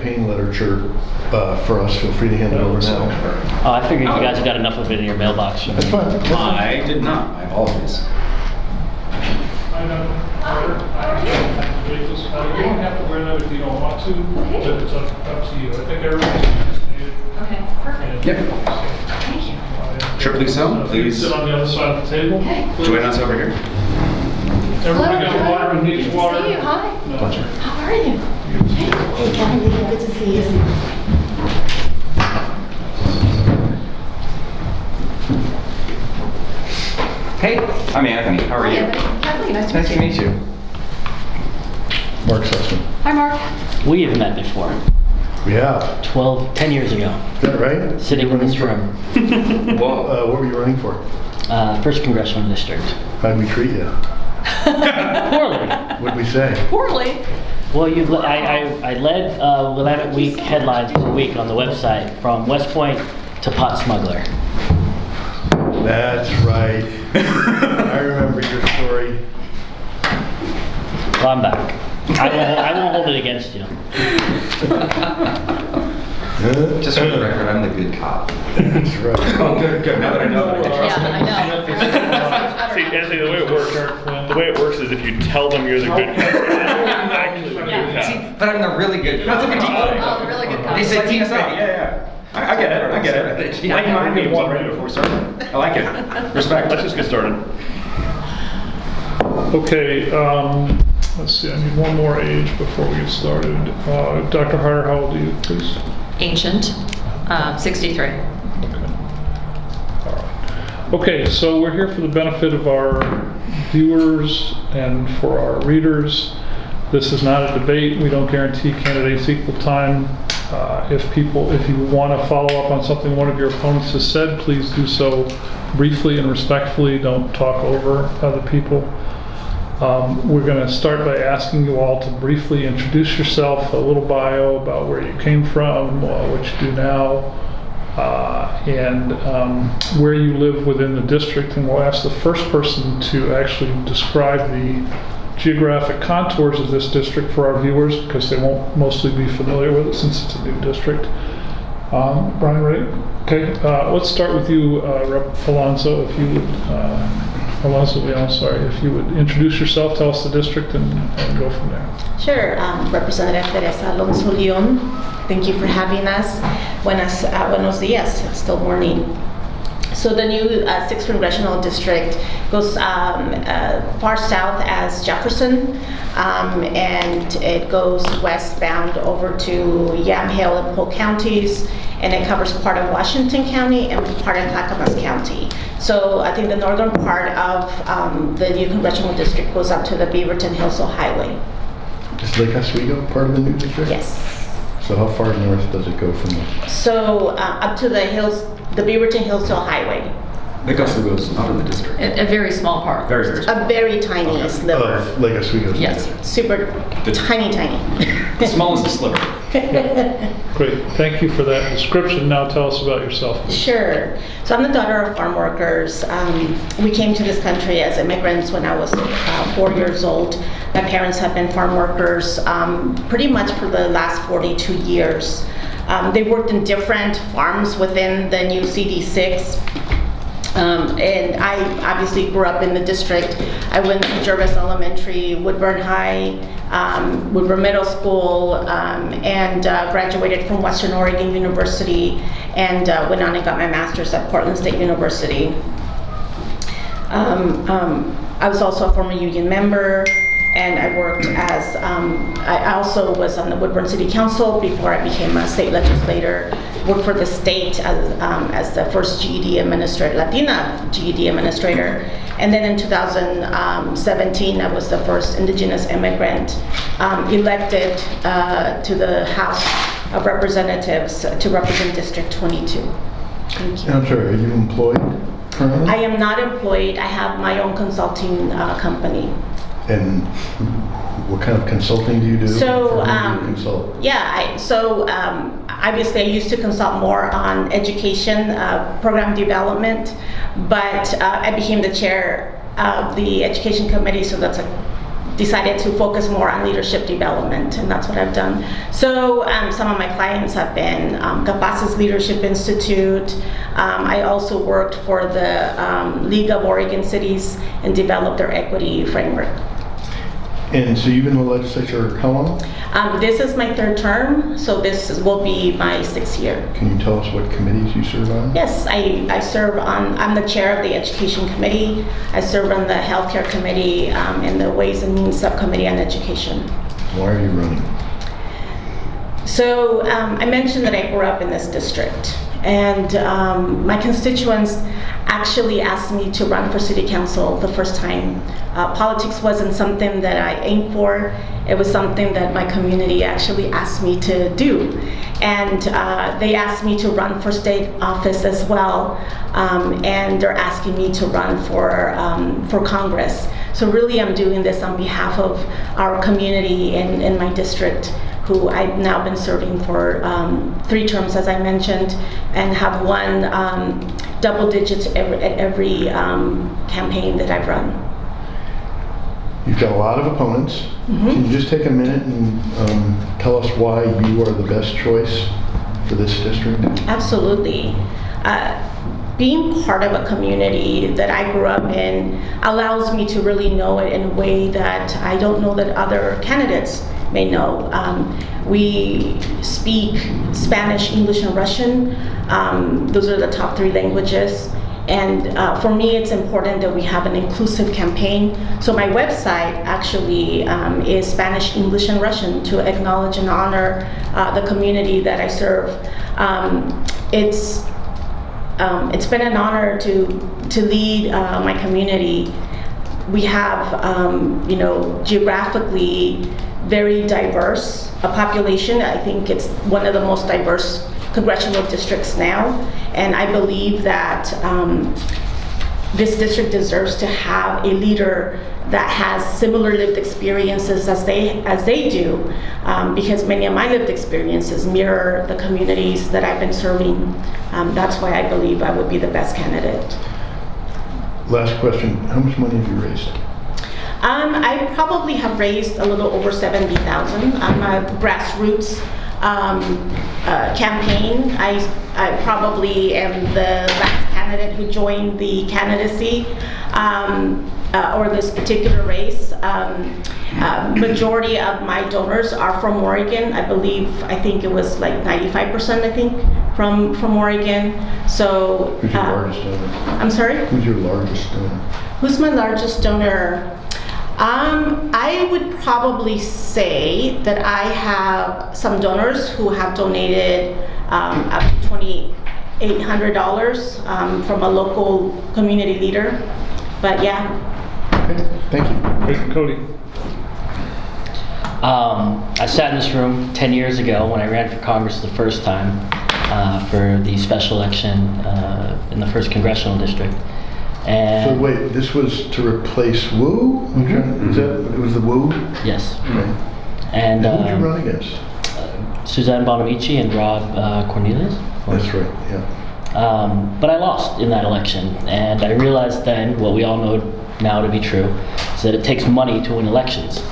campaign literature for us. Feel free to hand it over now. Oh, I figured you guys have got enough of it in your mailbox. That's fine. I did not. My apologies. I know. You don't have to wear that if you don't want to, but it's up to you. I think everybody's vaccinated. Okay, perfect. Yep. Thank you. Triply so, please. Sit on the other side of the table. Okay. Join us over here. Everybody got water and needs water. Good to see you. Hi. No. Pleasure. How are you? Hey, good to see you. Hey, I'm Anthony. How are you? Kathleen, nice Nice to meet you. Mark Sussman. Hi, Mark. We have met before, We have. 10 years ago, Is that right? sitting in this room. Whoa. What were you running for? First Congressional District. How'd we treat you? Poorly. What'd we say? Poorly. Well, I led Willamette Week headlines for a week on the website from West Point to pot smuggler. That's right. I remember your story. Well, I'm back. I won't hold it against you. Just for the record, I'm the good cop. That's right. Oh, good. Now that I know that I can trust Yeah, I know. See, Anthony, the way it works is if you tell them you're the good cop, you're actually the good cop. See, but I'm the really good cop. Oh, really good They say team up. Yeah. I get it. Like my name was already before starting. I like it. Respect. Let's just get started. Okay, let's see, I need one more age before we get started. Dr. Harder, how old are you, please? Ancient, 63. Okay. All right. Okay, so we're here for the benefit of our viewers and for our readers. This is not a debate. We don't guarantee candidates equal time. If you want to follow up on something one of your opponents has said, please do so briefly and respectfully. Don't talk over other people. We're going to start by asking you all to briefly introduce yourself, a little bio about where you came from, what you do now, and where you live within the district. And we'll ask the first person to actually describe the geographic contours of this district for our viewers, because they won't mostly be familiar with it since it's a new district. Brian, ready? Okay, let's start with you, Rep. Alonso, if you would. Alonso Leon, sorry, if you would introduce yourself, tell us the district, and go from there. Sure, Representative Teresa Alonso Leon, thank you for having us. Buenos dias, still morning. So the new 6th Congressional District goes far south as Jefferson, and it goes westbound over to Yamhill and Polk counties, and it covers part of Washington County and part of Clackamas County. So I think the northern part of the new Congressional District goes up to the Beaverton-Hillsdale Highway. Is Lake Oswego part of the new district? Yes. So how far north does it go from there? So up to the hills, the Beaverton-Hillsdale Highway. Lake Oswego's not in the district. A very small part. Very A very tiny sliver. Of Lake Oswego? Yes. Super tiny. The smallest is sliver. Great, thank you for that description. Now tell us about yourself, please. Sure. So I'm the daughter of farm workers. We came to this country as immigrants when I was 4 years old. My parents have been farm workers pretty much for the last 42 years. They worked in different farms within the new CD6. And I obviously grew up in the district. I went to Jervis Elementary, Woodburn High, Woodburn Middle School, and graduated from Western Oregon University, and went on and got my master's at Portland State University. I was also a former union member, and I worked as, I also was on the Woodburn City Council before I became a state legislator. Worked for the state as the first GED administrator, Latina GED administrator. And then in 2017, I was the first indigenous immigrant elected to the House of Representatives to represent District 22. Thank you. I'm sorry, are you employed currently? I am not employed. I have my own consulting company. And what kind of consulting do you do? So, For whom do you consult? Yeah, obviously I used to consult more on education, program development, but I became the chair of the education committee, so that's a decided to focus more on leadership development, and that's what I've done. So some of my clients have been Capaces Leadership Institute. I also worked for the League of Oregon Cities and developed their equity framework. And so you've been in the legislature how long? This is my third term, so this will be my 6th year. Can you tell us what committees you serve on? Yes, I serve on, I'm the chair of the Education Committee. I serve on the Healthcare Committee and the Ways and Means Subcommittee on Education. Why are you running? So I mentioned that I grew up in this district, and my constituents actually asked me to run for city council the first time. Politics wasn't something that I aimed for. It was something that my community actually asked me to do. And they asked me to run for state office as well. And they're asking me to run for Congress. So really I'm doing this on behalf of our community in my district, who I've now been serving for 3 terms, as I mentioned, and have won double digits at every campaign that I've run. You've got a lot of opponents. Can you just take a minute and tell us why you are the best choice for this district? Absolutely. Being part of a community that I grew up in allows me to really know it in a way that I don't know that other candidates may know. We speak Spanish, English, and Russian. Those are the top 3 languages. And for me, it's important that we have an inclusive campaign. So my website actually is Spanish, English, and Russian to acknowledge and honor the community that I serve. It's been an honor to lead my community. We have, geographically very diverse population. I think it's one of the most diverse congressional districts now, and I believe that this district deserves to have a leader that has similar lived experiences as they do, because many of my lived experiences mirror the communities that I've been serving. That's why I believe I would be the best candidate. Last question, how much money have you raised? I probably have raised a little over $70,000. I'm a grassroots campaign. I probably am the last candidate who joined the candidacy or this particular race. Majority of my donors are from Oregon. I think it was like 95%, I think, from Oregon. So Who's your largest donor? I'm sorry? Who's your largest donor? Who's my largest donor? I would probably say that I have some donors who have donated up to $2,800 from a local community leader. But yeah. Okay, thank you. Great. Cody. I sat in this room 10 years ago when I ran for Congress the first time for the special election in the 1st Congressional District. And So wait, this was to replace Wu? Is that, it was the Wu? yes. Okay. And Who did you run against? Suzanne Bonamici and Rob Cornelius. That's right, yeah. But I lost in that election, and I realized then what we all know now to be true is that it takes money to win elections.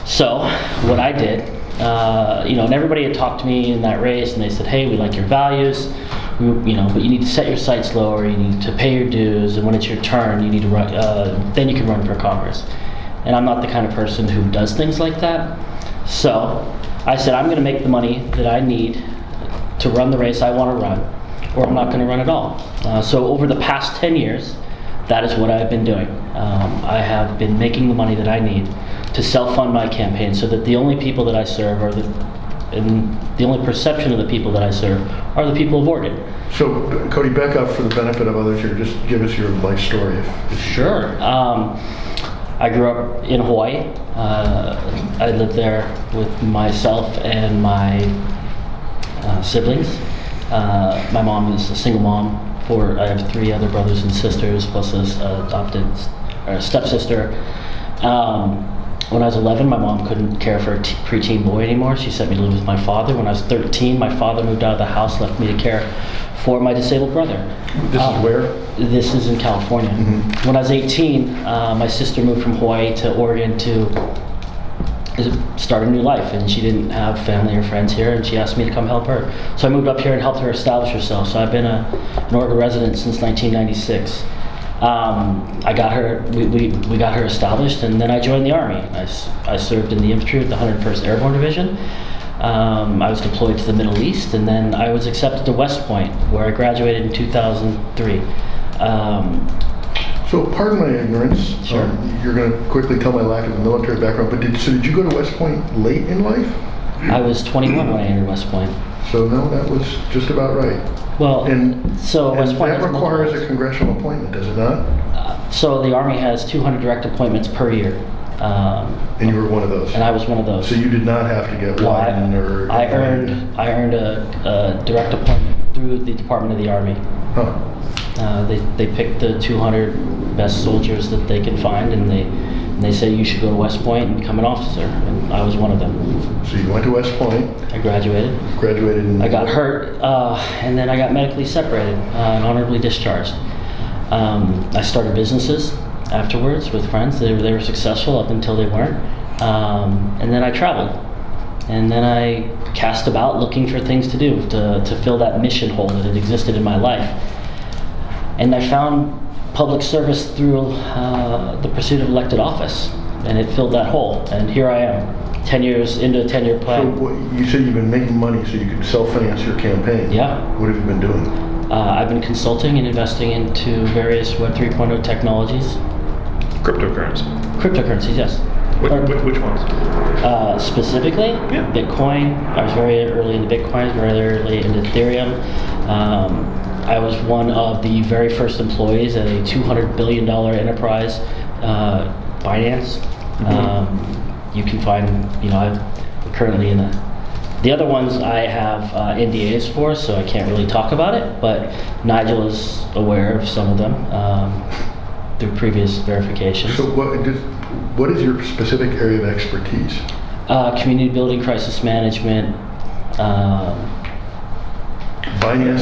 So what I did, and everybody had talked to me in that race, and they said, "Hey, we like your values, but you need to set your sights lower. You need to pay your dues, and when it's your turn, you need to run. Then you can run for Congress." And I'm not the kind of person who does things like that. So I said, I'm going to make the money that I need to run the race I want to run, or I'm not going to run at all. So over the past 10 years, that is what I've been doing. I have been making the money that I need to self-fund my campaign, so that the only people that I serve and the only perception of the people that I serve are the people of Oregon. So Cody, back up for the benefit of others here, just give us your life story. Sure. I grew up in Hawaii. I lived there with myself and my siblings. My mom is a single mom. I have 3 other brothers and sisters, plus a adopted stepsister. When I was 11, my mom couldn't care for a preteen boy anymore. She sent me to live with my father. When I was 13, my father moved out of the house, left me to care for my disabled brother. This is where? This is in California. When I was 18, my sister moved from Hawaii to Oregon to start a new life, and she didn't have family or friends here, and she asked me to come help her. So I moved up here and helped her establish herself. So I've been an Oregon resident since 1996. I got her, we got her established, and then I joined the Army. I served in the infantry with the 101st Airborne Division. I was deployed to the Middle East, and then I was accepted to West Point, where I graduated in 2003. So pardon my ignorance. Sure. You're going to quickly tell my lack of a military background, but did you go to West Point late in life? I was 21 when I entered West Point. So no, that was just about right. Well, And so West Point that has multiple- requires a congressional appointment, does it not? So the Army has 200 direct appointments per year. And you were one of those. And I was one of those. So you did not have to get No, Wyden or... I earned a direct appointment through the Department of the Army. Huh. They picked the 200 best soldiers that they can find, and they say you should go to West Point and become an officer, and I was one of them. So you went to West Point, I graduated. graduated in... I got hurt, and then I got medically separated and honorably discharged. I started businesses afterwards with friends. They were successful up until they weren't. And then I traveled. And then I cast about looking for things to do to fill that mission hole that had existed in my life. And I found public service through the pursuit of elected office, and it filled that hole. And here I am, 10 years into a 10-year So plan. you said you've been making money so you could self-finance your campaign. Yeah. What have you been doing? I've been consulting and investing into various Web 3.0 technologies. Cryptocurrency. Cryptocurrencies, yes. Which ones? Specifically, Yeah. Bitcoin. I was very early into Bitcoin, very early into Ethereum. I was one of the very first employees at a $200 billion enterprise, Binance. You can find, I'm currently in the other ones I have NDAs for, so I can't really talk about it, but Nigel is aware of some of them through previous verifications. So what is your specific area of expertise? Community building, crisis management. Binance?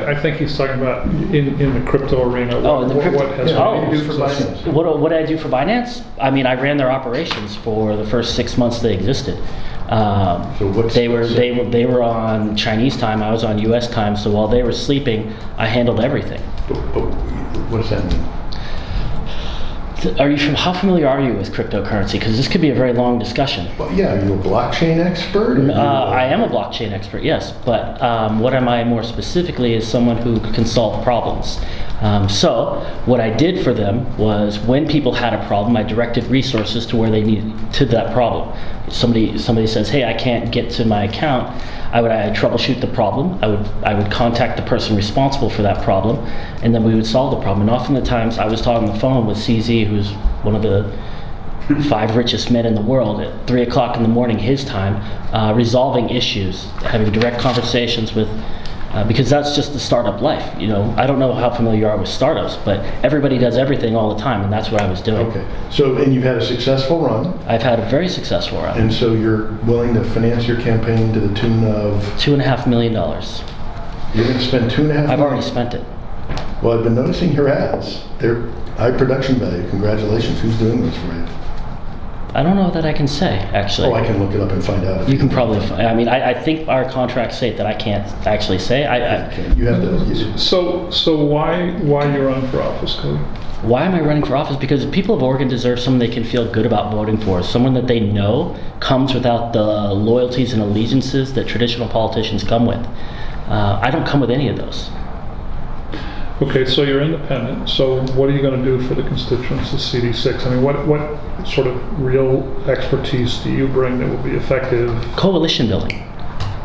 I think he's talking about in the crypto arena. Oh, in the crypto. What has What do you do for Binance? What did I do for Binance? I mean, I ran their operations for the first 6 months they existed. So what's... They were on Chinese time. I was on U.S. time. So while they were sleeping, I handled everything. But what does that mean? How familiar are you with cryptocurrency? Because this could be a very long discussion. Well, yeah, are you a blockchain expert? I am a blockchain expert, yes, but what am I more specifically is someone who can solve problems. So what I did for them was when people had a problem, I directed resources to where they needed to that problem. Somebody says, hey, I can't get to my account. I would troubleshoot the problem. I would contact the person responsible for that problem, and then we would solve the problem. And often the times I was talking on the phone with CZ, who's one of the 5 richest men in the world, at 3 o'clock in the morning his time, resolving issues, having direct conversations with, because that's just the startup life. I don't know how familiar you are with startups, but everybody does everything all the time, and that's what I was doing. Okay. So, and you've had a successful run, I've had a very successful run. and so you're willing to finance your campaign to the tune of... $2.5 million. You're going to spend $2.5 million? I've already spent it. Well, I've been noticing your ads. They're high production value. Congratulations. Who's doing those for you? I don't know that I can say, actually. Oh, I can look it up and find out. You can probably I think our contracts say that I can't actually say. You have to... So why you run for office, Cody? Why am I running for office? Because the people of Oregon deserve someone they can feel good about voting for. Someone that they know comes without the loyalties and allegiances that traditional politicians come with. I don't come with any of those. Okay, so you're independent. So what are you going to do for the constituents of CD6? I mean, what sort of real expertise do you bring that will be effective? Coalition building.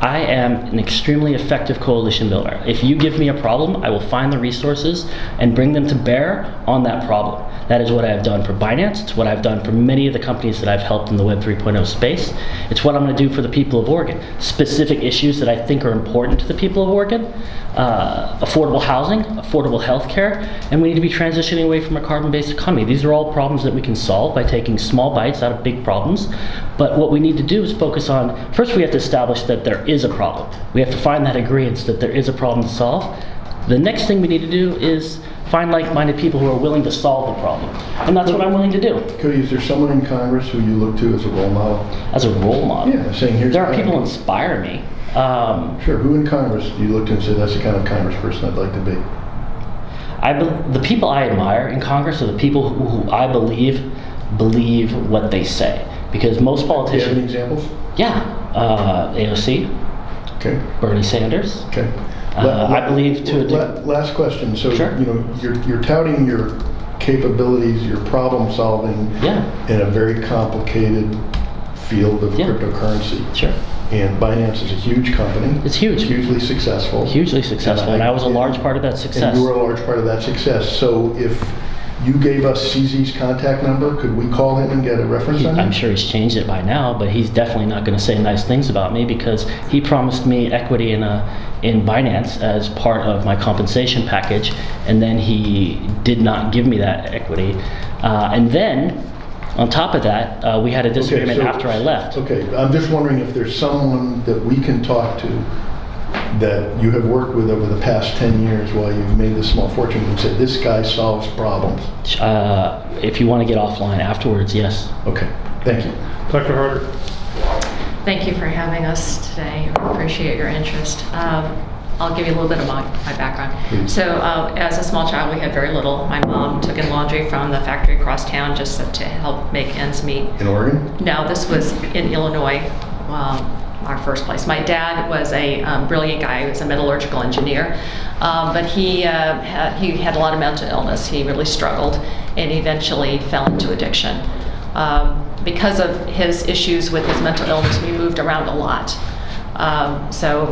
I am an extremely effective coalition builder. If you give me a problem, I will find the resources and bring them to bear on that problem. That is what I have done for Binance. It's what I've done for many of the companies that I've helped in the Web 3.0 space. It's what I'm going to do for the people of Oregon. Specific issues that I think are important to the people of Oregon, affordable housing, affordable health care, and we need to be transitioning away from a carbon-based economy. These are all problems that we can solve by taking small bites out of big problems. But what we need to do is focus on, first we have to establish that there is a problem. We have to find that agreement that there is a problem to solve. The next thing we need to do is find like-minded people who are willing to solve the problem. And that's what I'm willing to do. Cody, is there someone in Congress who you look to as a role model? As a role model? Yeah, saying here's there are the people who kind inspire me. Sure, who in Congress do you look to and say that's the kind of congressperson I'd like to be? The people I admire in Congress are the people who I believe what they say. Because most politicians... Do you have any examples? Yeah. AOC. Okay. Bernie Sanders. Okay. I believe to last question. So, Sure. You're touting your capabilities, your problem solving in a very complicated field of cryptocurrency. Sure. And Binance is a huge company. It's huge. Hugely successful. Hugely successful, and I was a large part of that success. And you were a large part of that success. So if you gave us CZ's contact number, could we call him and get a reference on him? I'm sure he's changed it by now, but he's definitely not going to say nice things about me because he promised me equity in Binance as part of my compensation package, and then he did not give me that equity. And then, on top of that, we had a disagreement after I left. Okay, I'm just wondering if there's someone that we can talk to that you have worked with over the past 10 years while you've made this small fortune and said, this guy solves problems. If you want to get offline afterwards, yes. Okay, thank you. Dr. Harder. Thank you for having us today. I appreciate your interest. I'll give you a little bit of my background. Please. So as a small child, we had very little. My mom took in laundry from the factory across town just to help make ends meet. In Oregon? No, this was in Illinois, our first place. My dad was a brilliant guy. He was a metallurgical engineer, but he had a lot of mental illness. He really struggled and eventually fell into addiction. Because of his issues with his mental illness, we moved around a lot. So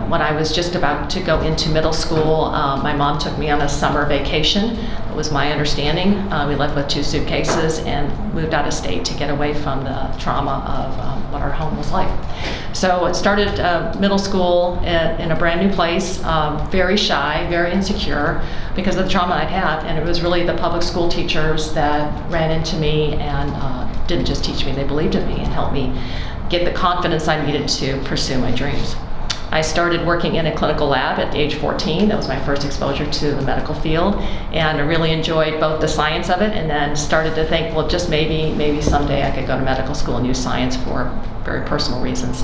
when I was just about to go into middle school, my mom took me on a summer vacation. That was my understanding. We left with 2 suitcases and moved out of state to get away from the trauma of what our home was like. So it started middle school in a brand new place, very shy, very insecure because of the trauma I'd had. And it was really the public school teachers that ran into me and didn't just teach me, they believed in me and helped me get the confidence I needed to pursue my dreams. I started working in a clinical lab at age 14. That was my first exposure to the medical field, and I really enjoyed both the science of it and then started to think, well, just maybe someday I could go to medical school and use science for very personal reasons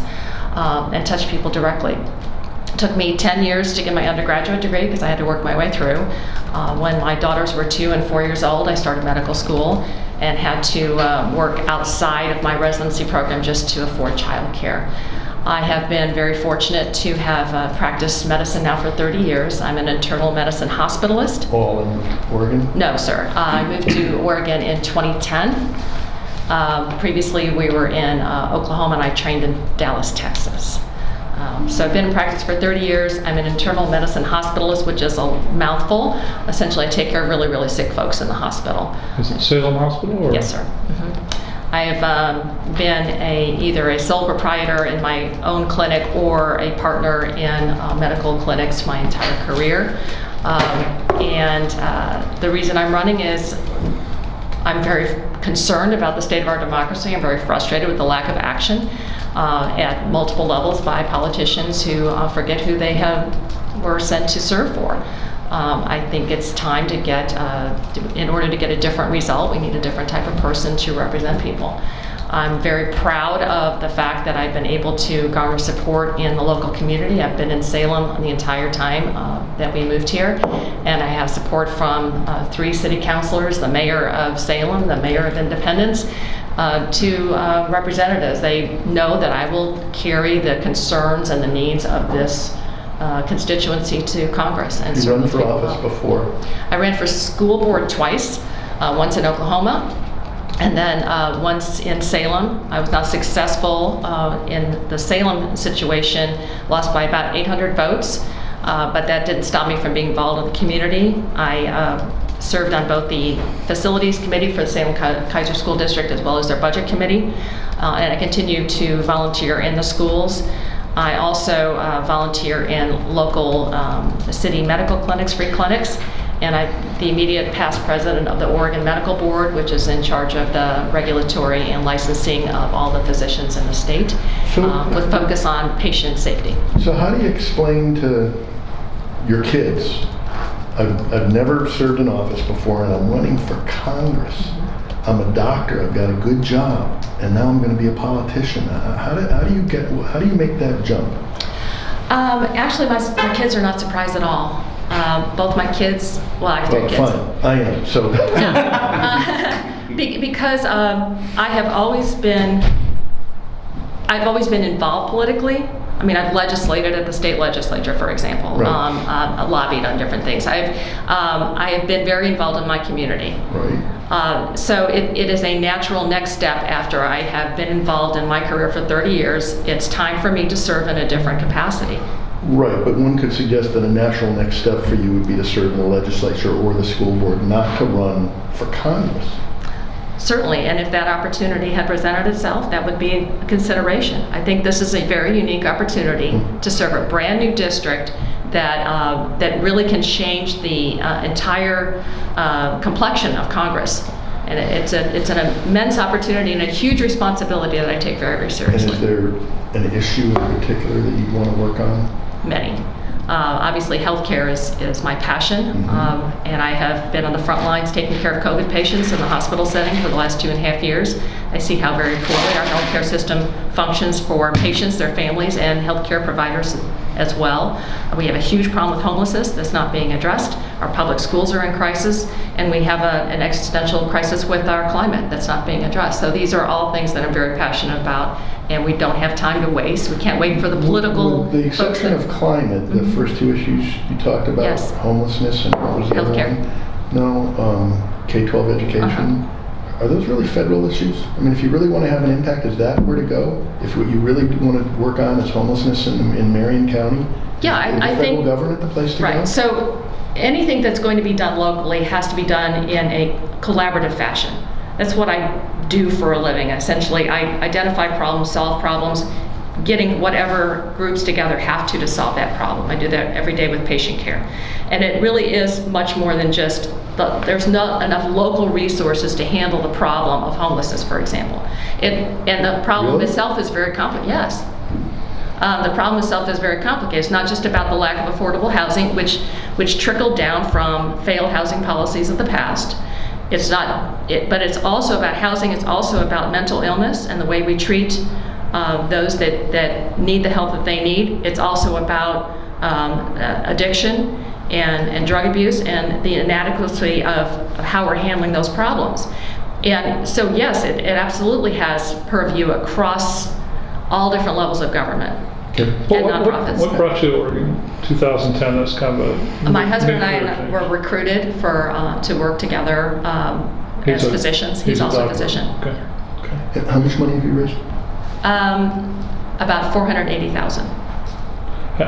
and touch people directly. It took me 10 years to get my undergraduate degree because I had to work my way through. When my daughters were 2 and 4 years old, I started medical school and had to work outside of my residency program just to afford childcare. I have been very fortunate to have practiced medicine now for 30 years. I'm an internal medicine hospitalist. All in Oregon? No, sir. I moved to Oregon in 2010. Previously, we were in Oklahoma, and I trained in Dallas, Texas. So I've been in practice for 30 years. I'm an internal medicine hospitalist, which is a mouthful. Essentially, I take care of really, really sick folks in the hospital. Is it Salem Hospital? Or? Yes, sir. Mm-hmm. I have been either a sole proprietor in my own clinic or a partner in medical clinics my entire career. The reason I'm running is I'm very concerned about the state of our democracy. I'm very frustrated with the lack of action at multiple levels by politicians who forget who they were sent to serve for. I think it's time to get, in order to get a different result, we need a different type of person to represent people. I'm very proud of the fact that I've been able to garner support in the local community. I've been in Salem the entire time that we moved here, and I have support from 3 city councilors, the mayor of Salem, the mayor of Independence, to representatives. They know that I will carry the concerns and the needs of this constituency to Congress. And You run for office before? I ran for school board twice, once in Oklahoma And then once in Salem, I was not successful in the Salem situation, lost by about 800 votes, but that didn't stop me from being involved in the community. I served on both the facilities committee for the Salem Kaiser School District as well as their budget committee, and I continue to volunteer in the schools. I also volunteer in local city medical clinics, free clinics, and I'm the immediate past president of the Oregon Medical Board, which is in charge of the regulatory and licensing of all the physicians in the state, with focus on patient safety. So how do you explain to your kids, I've never served in office before and I'm running for Congress. I'm a doctor, I've got a good job, and now I'm going to be a politician. How do you make that jump? Actually, my kids are not surprised at all. Both my kids, well, I have three kids. Fine, I am. So because I've always been involved politically. I mean, I've legislated at the state legislature, for example. Right. Lobbied on different things. I have been very involved in my community. Right. So it is a natural next step after I have been involved in my career for 30 years. It's time for me to serve in a different capacity. Right, but one could suggest that a natural next step for you would be to serve in the legislature or the school board, not to run for Congress. Certainly, and if that opportunity had presented itself, that would be a consideration. I think this is a very unique opportunity to serve a brand new district that really can change the entire complexion of Congress. And it's an immense opportunity and a huge responsibility that I take very, very seriously. And is there an issue in particular that you want to work on? Many. Obviously, healthcare is my passion, and I have been on the front lines taking care of COVID patients in the hospital setting for the last 2.5 years. I see how very poorly our healthcare system functions for patients, their families, and healthcare providers as well. We have a huge problem with homelessness that's not being addressed. Our public schools are in crisis, and we have an existential crisis with our climate that's not being addressed. So these are all things that I'm very passionate about, and we don't have time to waste. We can't wait for the political With the exception of climate, the first two issues you talked about, Yes. homelessness and what was the other Healthcare. one? No, K-12 education. Are those really federal issues? I mean, if you really want to have an impact, is that where to go? If what you really want to work on is homelessness in Marion County? Yeah, is I the think... federal government the place to go? Right, so anything that's going to be done locally has to be done in a collaborative fashion. That's what I do for a living. Essentially, I identify problems, solve problems, getting whatever groups together have to solve that problem. I do that every day with patient care. And it really is much more than just, there's not enough local resources to handle the problem of homelessness, for example. And the problem Really? itself is very complicated, yes. The problem itself is very complicated. It's not just about the lack of affordable housing, which trickled down from failed housing policies of the past. It's not, but it's also about housing. It's also about mental illness and the way we treat those that need the help that they need. It's also about addiction and drug abuse and the inadequacy of how we're handling those problems. And so yes, it absolutely has purview across all different levels of government. Okay. And nonprofits. What brought you to Oregon? 2010, that's kind of a... My husband and I change. were recruited to work together as physicians. He's also a doctor. physician. Okay. And how much money have you raised? About $480,000.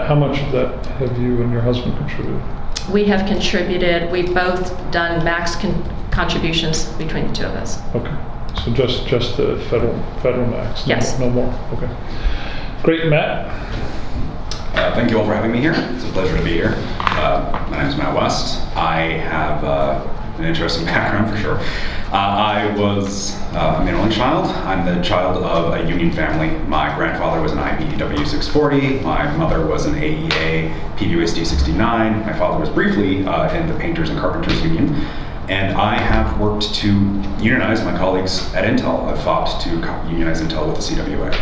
How much of that have you and your husband contributed? We have contributed, we've both done max contributions between the two of us. Okay, so just the federal max? Yes. No more, okay. Great, Matt? Thank you all for having me here. It's a pleasure to be here. My name is Matt West. I have an interesting background for sure. I'm an only child. I'm the child of a union family. My grandfather was an IBEW 640. My mother was an AEA PVUSD 69. My father was briefly in the Painters and Carpenters Union. And I have worked to unionize my colleagues at Intel. I've fought to unionize Intel with the CWA.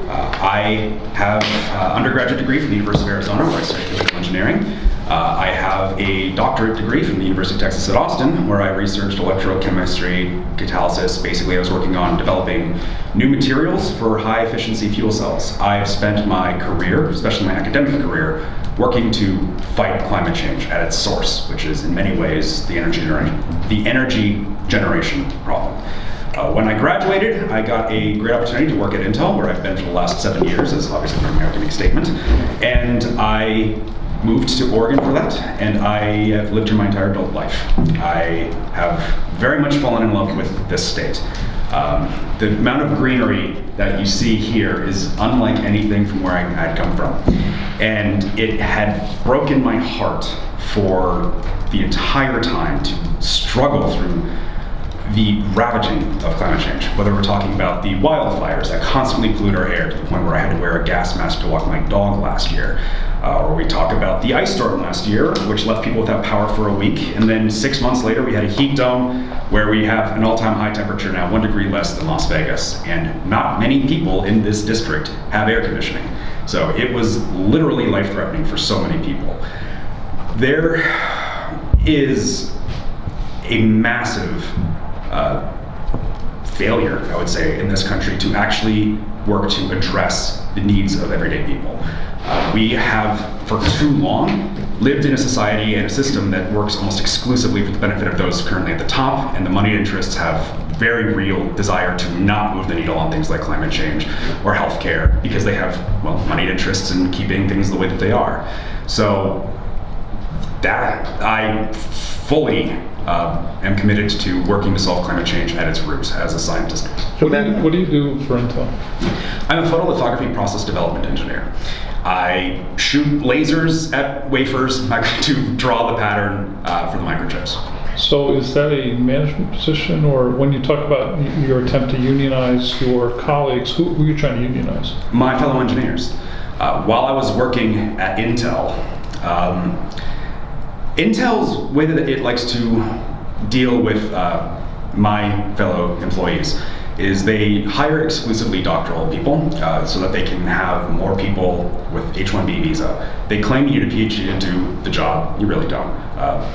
I have an undergraduate degree from the University of Arizona, where I studied physical engineering. I have a doctorate degree from the University of Texas at Austin, where I researched electrochemistry, catalysis. Basically, I was working on developing new materials for high-efficiency fuel cells. I've spent my career, especially my academic career, working to fight climate change at its source, which is in many ways the energy generation problem. When I graduated, I got a great opportunity to work at Intel, where I've been for the last 7 years, as obviously my opening statement. And I moved to Oregon for that, and I have lived here my entire adult life. I have very much fallen in love with this state. The amount of greenery that you see here is unlike anything from where I had come from. And it had broken my heart for the entire time to struggle through the ravaging of climate change, whether we're talking about the wildfires that constantly pollute our air to the point where I had to wear a gas mask to walk my dog last year, or we talk about the ice storm last year, which left people without power for a week, and then 6 months later we had a heat dome where we have an all-time high temperature now, 1 degree less than Las Vegas, and not many people in this district have air conditioning. So it was literally life-threatening for so many people. There is a massive failure, I would say, in this country to actually work to address the needs of everyday people. We have, for too long, lived in a society and a system that works almost exclusively for the benefit of those currently at the top, and the moneyed interests have very real desire to not move the needle on things like climate change or healthcare, because they have, well, moneyed interests in keeping things the way that they are. So that I fully am committed to working to solve climate change at its roots as a scientist. So what do you do for Intel? I'm a photolithography process development engineer. I shoot lasers at wafers to draw the pattern for the microchips. So is that a management position, or when you talk about your attempt to unionize your colleagues, who are you trying to unionize? My fellow engineers. While I was working at Intel, Intel's way that it likes to deal with my fellow employees is they hire exclusively doctoral people so that they can have more people with H-1B visa. They claim you need a PhD to do the job. You really don't.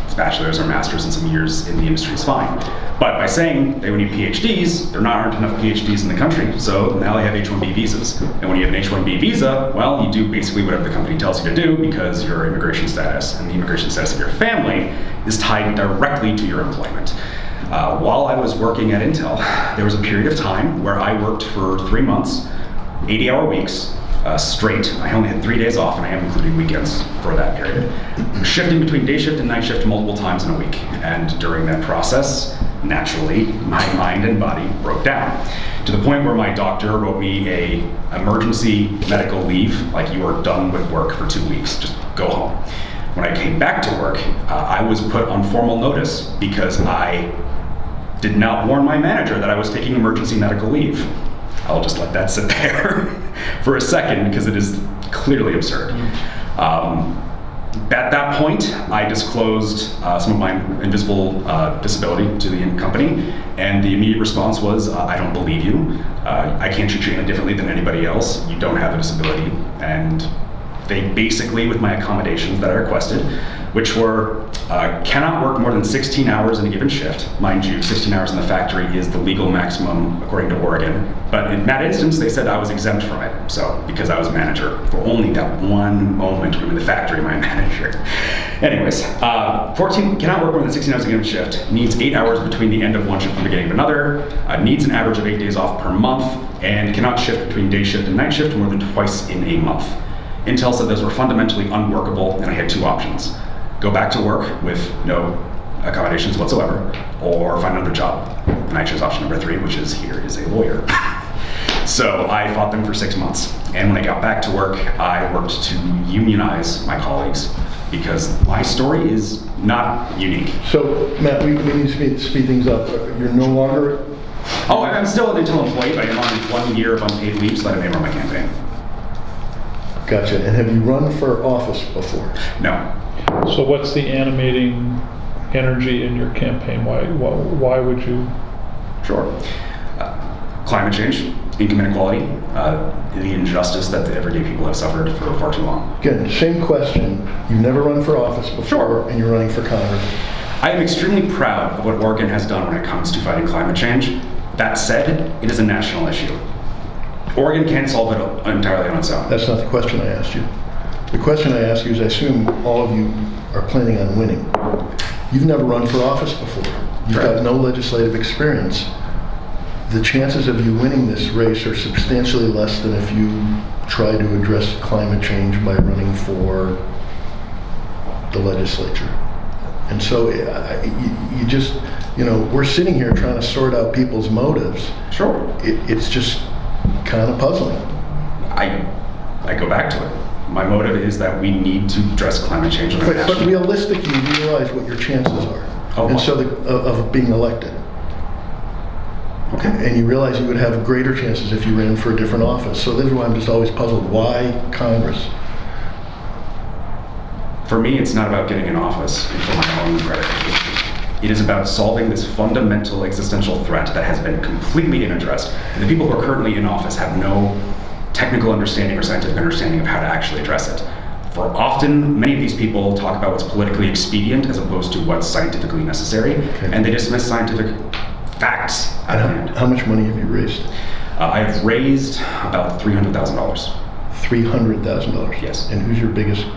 It's bachelor's or master's and some years in the industry is fine. But by saying they would need PhDs, there aren't enough PhDs in the country, so now they have H-1B visas. And when you have an H-1B visa, well, you do basically whatever the company tells you to do because your immigration status and the immigration status of your family is tied directly to your employment. While I was working at Intel, there was a period of time where I worked for 3 months, 80-hour weeks, straight. I only had 3 days off, and I am including weekends for that period. Shifting between day shift and night shift multiple times in a week. And during that process, naturally, my mind and body broke down. To the point where my doctor wrote me a emergency medical leave, like you are done with work for 2 weeks, just go home. When I came back to work, I was put on formal notice because I did not warn my manager that I was taking emergency medical leave. I'll just let that sit there for a second because it is clearly absurd. At that point, I disclosed some of my invisible disability to the company, and the immediate response was, I don't believe you. I can't treat you any differently than anybody else. You don't have a disability. And they basically, with my accommodations that I requested, which were cannot work more than 16 hours in a given shift. Mind you, 16 hours in the factory is the legal maximum according to Oregon. But in that instance, they said I was exempt from it. So, because I was manager for only that one moment when I'm in the factory, my manager. Anyways, 14 cannot work more than 16 hours in a given shift, needs 8 hours between the end of one shift and the beginning of another, needs an average of 8 days off per month, and cannot shift between day shift and night shift more than twice in a month. Intel said those were fundamentally unworkable, and I had 2 options. Go back to work with no accommodations whatsoever, or find another job. And I chose option number 3, which is here is a lawyer. So I fought them for 6 months. And when I got back to work, I worked to unionize my colleagues because my story is not unique. So, Matt, we need to speed things up. You're no longer... Oh, I'm still an Intel employee, but I'm on 1 year of unpaid leave so that I may run my campaign. Gotcha. And have you run for office before? No. So what's the animating energy in your campaign? Why would you? Sure. Climate change, income inequality, the injustice that the everyday people have suffered for far too long. Again, same question. You've never run for office before, Sure. and you're running for Congress. I am extremely proud of what Oregon has done when it comes to fighting climate change. That said, it is a national issue. Oregon can't solve it entirely on its own. That's not the question I asked you. The question I asked you is, I assume all of you are planning on winning. You've never run for office before. You've got no legislative experience. the chances of you winning this race are substantially less than if you try to address climate change by running for the legislature. And so you just, we're sitting here trying to sort out people's motives. Sure. It's just kind of puzzling. I go back to it. My motive is that we need to address climate change. But realistically, you realize what your chances are. And so of being elected. Okay. And you realize you would have greater chances if you ran for a different office. So this is why I'm just always puzzled. Why Congress? For me, it's not about getting in office for my own gratification. It is about solving this fundamental existential threat that has been completely unaddressed. And the people who are currently in office have no technical understanding or scientific understanding of how to actually address it. For often, many of these people talk about what's politically expedient as opposed to what's scientifically necessary, and they dismiss scientific facts at hand. How much money have you raised? I've raised about $300,000. $300,000? Yes. And who's your biggest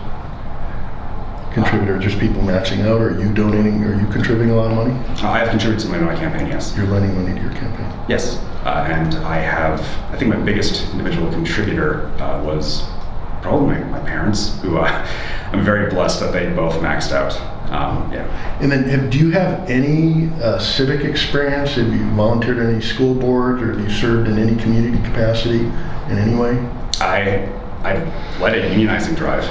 contributor? Just people matching out? Or are you donating? Are you contributing a lot of money? I have contributed some money to my campaign, yes. You're lending money to your campaign? Yes. And I think my biggest individual contributor was probably my parents, who I'm very blessed that they both maxed out. Yeah. And then do you have any civic experience? Have you volunteered in any school boards, or have you served in any community capacity in any way? I led a unionizing drive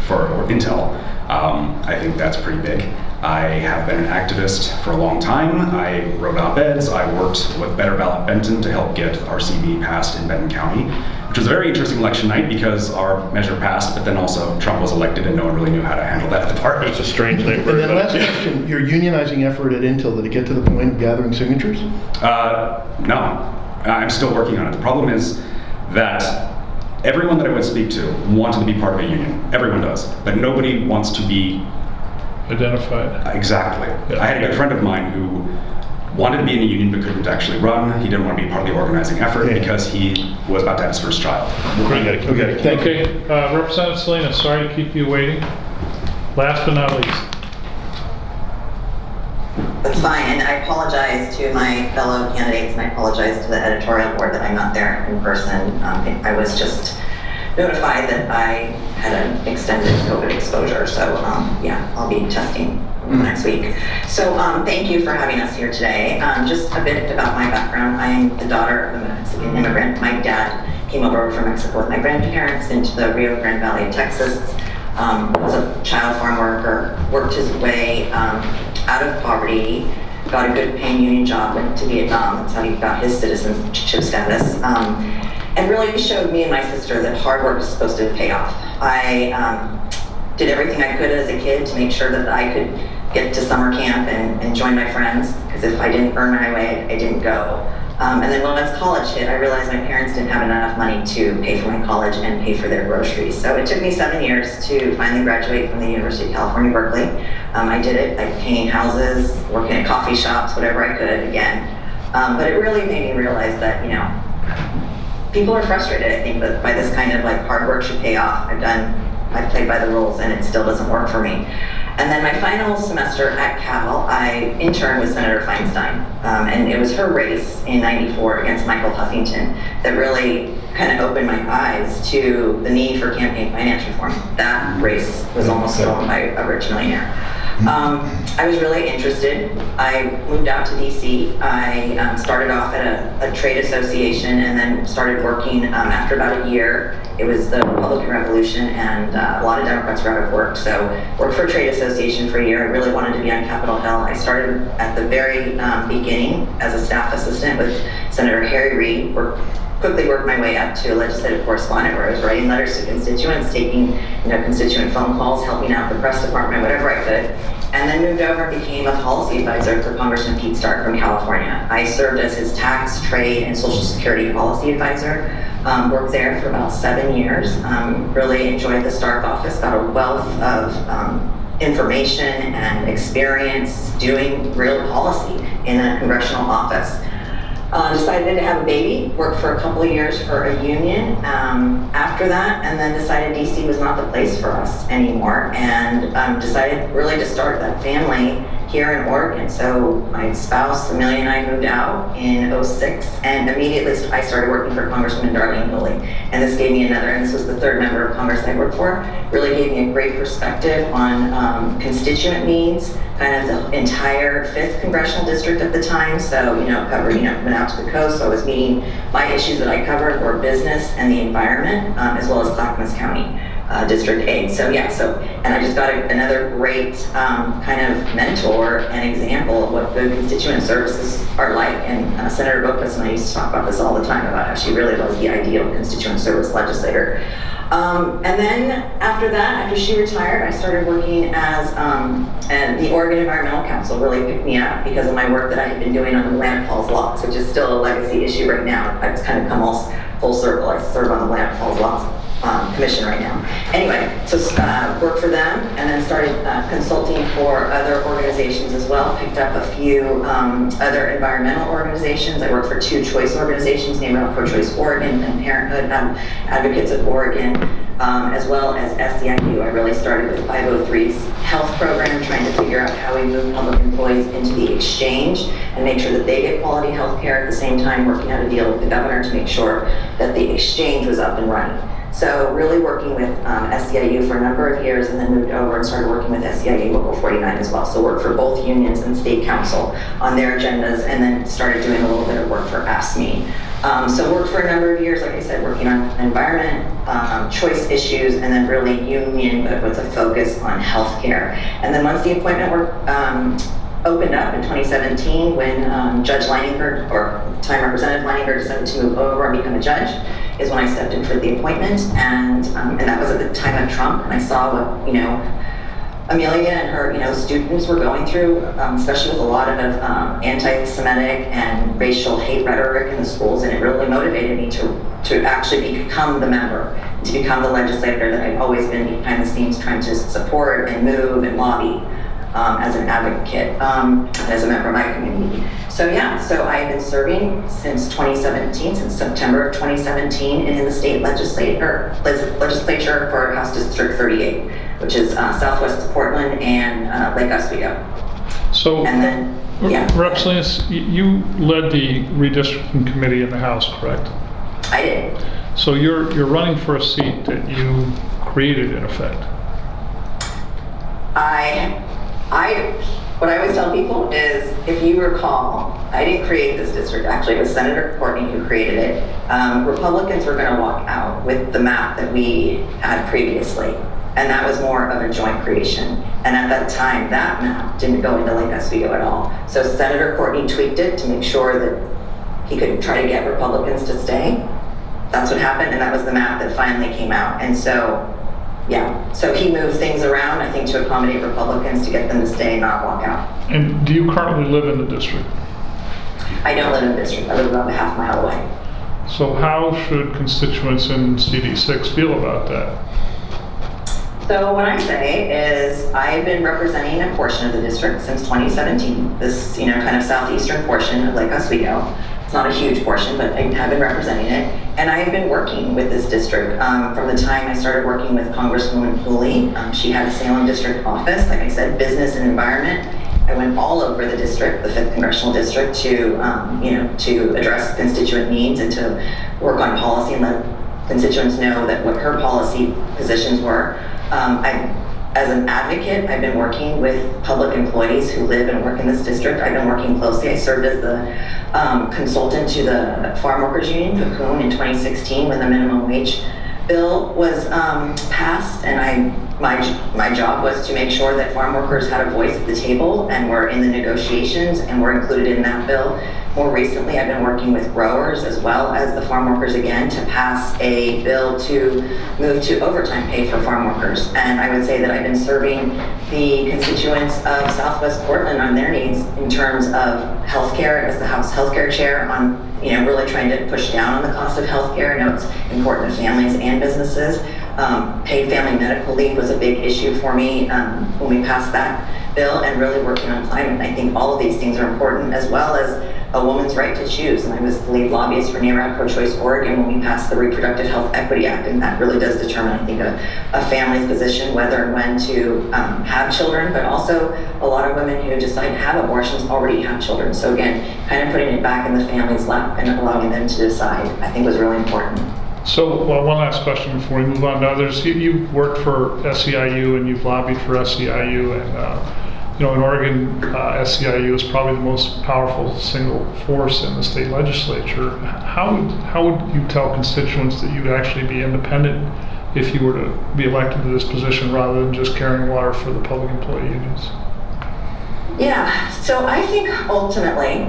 for Intel. I think that's pretty big. I have been an activist for a long time. I wrote op-eds. I worked with Better Ballot Benton to help get RCB passed in Benton County, which was a very interesting election night because our measure passed, but then also Trump was elected and no one really knew how to handle that at the party. It's a strange neighborhood. And then last question, your unionizing effort at Intel, did it get to the point of gathering signatures? No, I'm still working on it. The problem is that everyone that I would speak to wanted to be part of a union. Everyone does, but nobody wants to be Identified. Exactly. Yeah. I had a good friend of mine who wanted to be in a union but couldn't actually run. He didn't want to be part of the organizing effort because he was about to have his first child. Okay, thank you. Okay, Representative Salinas, sorry to keep you waiting. Last but not least. That's fine, and I apologize to my fellow candidates, and I apologize to the editorial board that I'm not there in person. I was just notified that I had an extended COVID exposure, so yeah, I'll be testing next week. So thank you for having us here today. Just a bit about my background. I am the daughter of a Mexican immigrant. My dad came over from Mexico with my grandparents into the Rio Grande Valley of Texas. Was a child farm worker, worked his way out of poverty, got a good paying union job, went to Vietnam. That's how he got his citizenship status. And really showed me and my sister that hard work is supposed to pay off. I did everything I could as a kid to make sure that I could get to summer camp and join my friends, because if I didn't earn my way, I didn't go. And then once college hit, I realized my parents didn't have enough money to pay for my college and pay for their groceries. So it took me 7 years to finally graduate from the University of California, Berkeley. I did it like painting houses, working at coffee shops, whatever I could again. But it really made me realize that, people are frustrated, I think, by this kind of like hard work should pay off. I've played by the rules and it still doesn't work for me. And then my final semester at Cal, I interned with Senator Feinstein. And it was her race in '94 against Michael Huffington that really kind of opened my eyes to the need for campaign finance reform. That race was almost stolen by a rich millionaire. I was really interested. I moved out to DC. I started off at a trade association and then started working after about a year. It was the Republican Revolution and a lot of Democrats were out of work, so worked for a trade association for a year. I really wanted to be on Capitol Hill. I started at the very beginning as a staff assistant with Senator Harry Reid. Quickly worked my way up to a legislative correspondent where I was writing letters to constituents, taking constituent phone calls, helping out the press department, whatever I could, and then moved over and became a policy advisor for Congressman Pete Stark from California. I served as his tax, trade, and social security policy advisor. Worked there for about 7 years. Really enjoyed the Stark office, got a wealth of information and experience doing real policy in a congressional office. Decided to have a baby, worked for a couple of years for a union after that, and then decided DC was not the place for us anymore, and decided really to start that family here in Oregon. So my spouse, Amelia, and I moved out in '06, and immediately I started working for Congresswoman Darlene Hooley. And this gave me another, and this was the third member of Congress I worked for, really gave me a great perspective on constituent needs, kind of the entire 5th congressional district at the time. So, covering, went out to the coast. So I was meeting, my issues that I covered were business and the environment, as well as Clackamas County. District 8. And I just got another great kind of mentor and example of what good constituent services are like. And Senator Bocas and I used to talk about this all the time, about how she really was the ideal constituent service legislator. And then after that, after she retired, I started working as, and the Oregon Environmental Council really picked me up because of my work that I had been doing on the Willamette Falls locks, which is still a legacy issue right now. It's kind of come all full circle. I serve on the Willamette Falls locks commission right now. Anyway, so worked for them and then started consulting for other organizations as well. Picked up a few other environmental organizations. I worked for 2 choice organizations named Pro-Choice Oregon and Parenthood Advocates of Oregon, as well as SEIU. I really started with 503's health program, trying to figure out how we move public employees into the exchange and make sure that they get quality health care, at the same time working out a deal with the governor to make sure that the exchange was up and running. So really working with SEIU for a number of years, and then moved over and started working with SEIU Local 49 as well. So worked for both unions and state council on their agendas, and then started doing a little bit of work for AFSCME. So worked for a number of years, like I said, working on environment, choice issues, and then really union, but with a focus on healthcare. And then once the appointment work opened up in 2017, when Judge Leininger, or time Representative Leininger, decided to move over and become a judge, is when I stepped in for the appointment, and that was at the time of Trump, and I saw what Amelia and her students were going through, especially with a lot of anti-Semitic and racial hate rhetoric in the schools, and it really motivated me to actually become the member, to become the legislator that I've always been behind the scenes trying to support and move and lobby as an advocate, as a member of my community. So I've been serving since 2017, since September of 2017, and in the state legislature for House District 38, which is southwest Portland and Lake Oswego. So, and then, Rep. Salinas, you led the redistricting committee in the House, correct? I did. So you're running for a seat that you created, in effect. What I always tell people is, if you recall, I didn't create this district. Actually, it was Senator Courtney who created it. Republicans were going to walk out with the map that we had previously, and that was more of a joint creation. And at that time, that map didn't go into Lake Oswego at all. So Senator Courtney tweaked it to make sure that he could try to get Republicans to stay. That's what happened, and that was the map that finally came out. And so he moved things around, I think, to accommodate Republicans, to get them to stay and not walk out. And do you currently live in the district? I don't live in the district. I live about a half mile away. So how should constituents in CD6 feel about that? So what I say is, I've been representing a portion of the district since 2017. This, kind of southeastern portion of Lake Oswego. It's not a huge portion, but I have been representing it. And I have been working with this district from the time I started working with Congresswoman Hooley. She had a Salem district office, like I said, business and environment. I went all over the district, the 5th congressional district, to address constituent needs and to work on policy and let constituents know that what her policy positions were. As an advocate, I've been working with public employees who live and work in this district. I've been working closely. I served as the consultant to the Farm Workers Union, Cocoon, in 2016 when the minimum wage bill was passed, and my job was to make sure that farm workers had a voice at the table and were in the negotiations and were included in that bill. More recently, I've been working with growers as well as the farm workers again to pass a bill to move to overtime pay for farm workers. And I would say that I've been serving the constituents of Southwest Portland on their needs in terms of healthcare as the House Healthcare Chair on, really trying to push down on the cost of healthcare. I know it's important to families and businesses. Paid family medical leave was a big issue for me when we passed that bill, and really working on climate. I think all of these things are important, as well as a woman's right to choose. And I was the lead lobbyist for Near Out Pro-Choice Oregon when we passed the Reproductive Health Equity Act, and that really does determine, I think, a family's position whether and when to have children, but also a lot of women who decide to have abortions already have children. So again, kind of putting it back in the family's lap and allowing them to decide, I think was really important. So, well, one last question before we move on to others. You've worked for SEIU and you've lobbied for SEIU, and in Oregon, SEIU is probably the most powerful single force in the state legislature. How would you tell constituents that you'd actually be independent if you were to be elected to this position rather than just carrying water for the public employee unions? Yeah, so I think ultimately,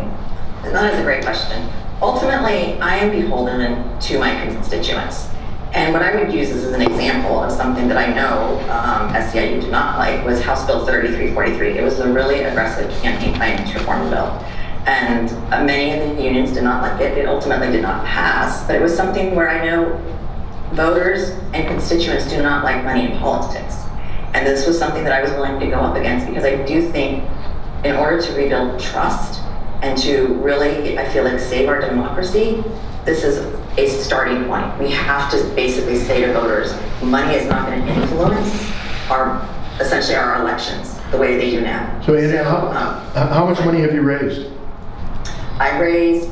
that is a great question. Ultimately, I am beholden to my constituents. And what I would use as an example of something that I know SEIU did not like was House Bill 3343. It was a really aggressive campaign finance reform bill. And many of the unions did not like it. It ultimately did not pass, but it was something where I know voters and constituents do not like money in politics. And this was something that I was willing to go up against because I do think in order to rebuild trust and to really, I feel like, save our democracy, this is a starting point. We have to basically say to voters, money is not going to influence essentially our elections the way they do now. So, Andrea, how much money have you raised? I raised,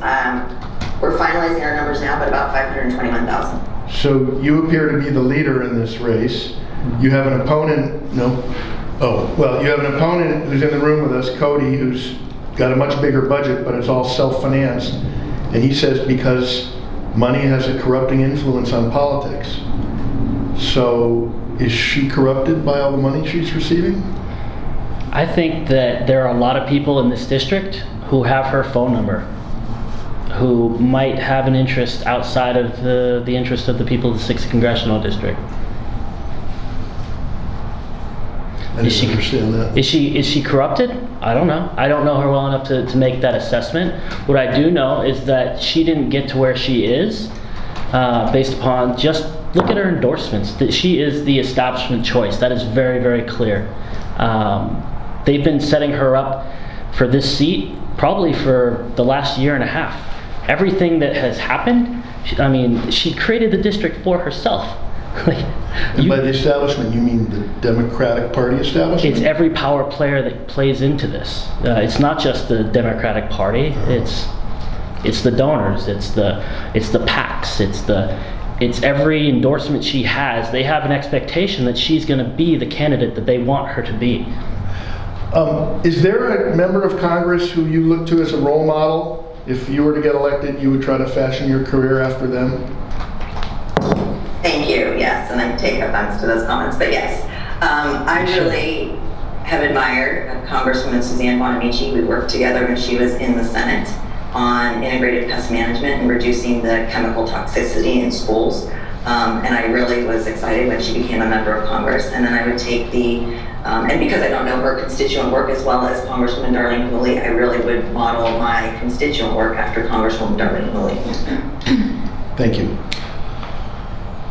we're finalizing our numbers now, but about $521,000. So you appear to be the leader in this race. You have an opponent, you have an opponent who's in the room with us, Cody, who's got a much bigger budget, but it's all self-financed. And he says because money has a corrupting influence on politics. So is she corrupted by all the money she's receiving? I think that there are a lot of people in this district who have her phone number, who might have an interest outside of the interest of the people of the 6th Congressional District. I didn't understand that. Is she corrupted? I don't know. I don't know her well enough to make that assessment. What I do know is that she didn't get to where she is based upon just look at her endorsements. That she is the establishment choice. That is very, very clear. They've been setting her up for this seat probably for the last year and a half. Everything that has happened, she created the district for herself. And by the establishment, you mean the Democratic Party establishment? It's every power player that plays into this. It's not just the Democratic Party. It's the donors. It's the PACs. It's every endorsement she has. They have an expectation that she's going to be the candidate that they want her to be. Is there a member of Congress who you look to as a role model? If you were to get elected, you would try to fashion your career after them? Thank you, yes, and I take offense to those comments, but yes. I really have admired Congresswoman Suzanne Bonamici. We worked together when she was in the Senate on integrated pest management and reducing the chemical toxicity in schools. And I really was excited when she became a member of Congress. And then I would take and because I don't know her constituent work as well as Congresswoman Darlene Hooley, I really would model my constituent work after Congresswoman Darlene Hooley. Thank you.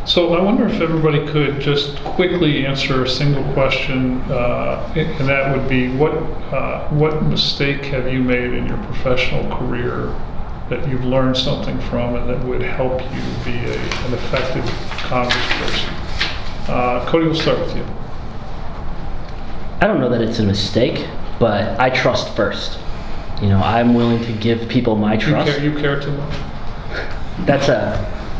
So I wonder if everybody could just quickly answer a single question, and that would be, what mistake have you made in your professional career that you've learned something from and that would help you be an effective congressperson? Cody, we'll start with you. I don't know that it's a mistake, but I trust first. I'm willing to give people my trust. You care too much?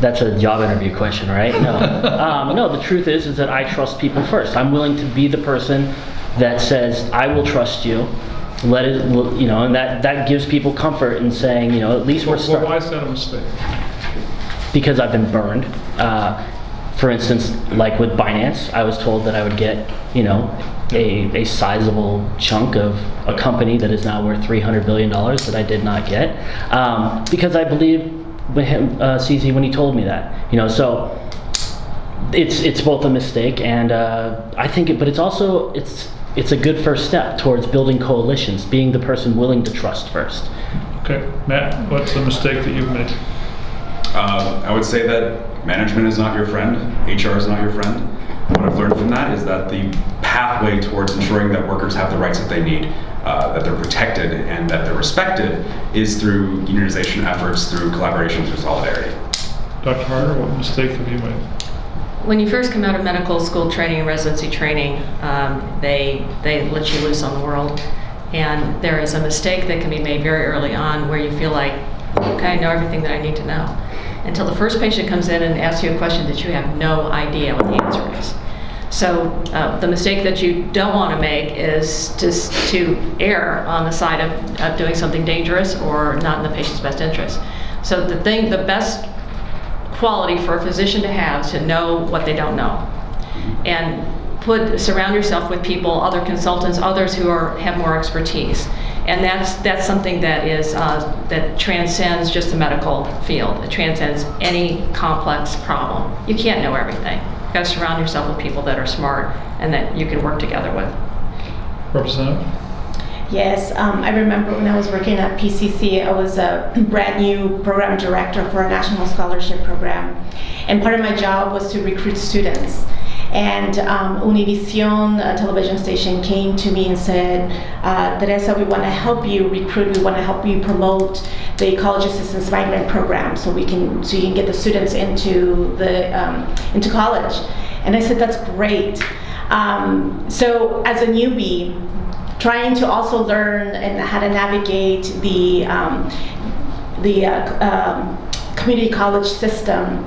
That's a job interview question, right? No. No, the truth is that I trust people first. I'm willing to be the person that says, I will trust you. And that gives people comfort in saying, at least we're starting. Well, why is that a mistake? Because I've been burned. For instance, like with Binance, I was told that I would get, a sizable chunk of a company that is now worth $300 billion that I did not get. Because I believe CZ when he told me that, so it's both a mistake and I think but it's also it's a good first step towards building coalitions, being the person willing to trust first. Okay, Matt, what's the mistake that you've made? I would say that management is not your friend, HR is not your friend. What I've learned from that is that the pathway towards ensuring that workers have the rights that they need, that they're protected and that they're respected, is through unionization efforts, through collaboration, through solidarity. Dr. Harder, what mistake have you made? When you first come out of medical school training and residency training, they let you loose on the world. And there is a mistake that can be made very early on where you feel like, okay, I know everything that I need to know. Until the first patient comes in and asks you a question that you have no idea what the answer is. So the mistake that you don't want to make is just to err on the side of doing something dangerous or not in the patient's best interest. So the best quality for a physician to have is to know what they don't know. And surround yourself with people, other consultants, others who have more expertise. And that's something that is that transcends just the medical field. It transcends any complex problem. You can't know everything. You've got to surround yourself with people that are smart and that you can work together with. Representative? Yes, I remember when I was working at PCC, I was a brand new program director for a national scholarship program. And part of my job was to recruit students. And Univision, a television station, came to me and said, Teresa, we want to help you recruit, we want to help you promote the college assistance migrant program so you can get the students into college. And I said, that's great. So as a newbie, trying to also learn and how to navigate the community college system,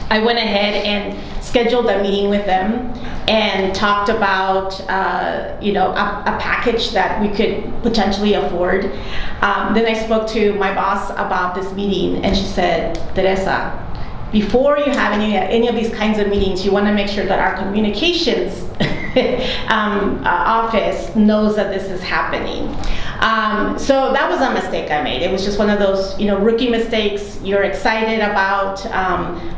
I went ahead and scheduled a meeting with them and talked about a package that we could potentially afford. Then I spoke to my boss about this meeting, and she said, Teresa, before you have any of these kinds of meetings, you want to make sure that our communications office knows that this is happening. So that was a mistake I made. It was just one of those, rookie mistakes. You're excited about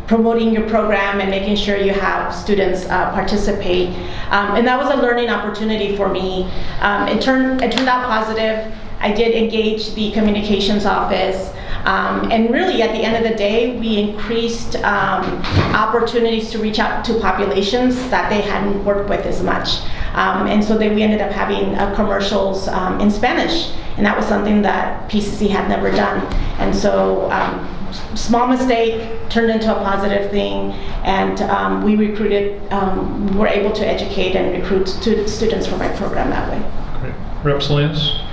promoting your program and making sure you have students participate. And that was a learning opportunity for me. It turned out positive. I did engage the communications office. And really, at the end of the day, we increased opportunities to reach out to populations that they hadn't worked with as much. And so then we ended up having commercials in Spanish, and that was something that PCC had never done. And so small mistake turned into a positive thing, and we recruited, we were able to educate and recruit students for my program that way. Great. Rep. Salinas?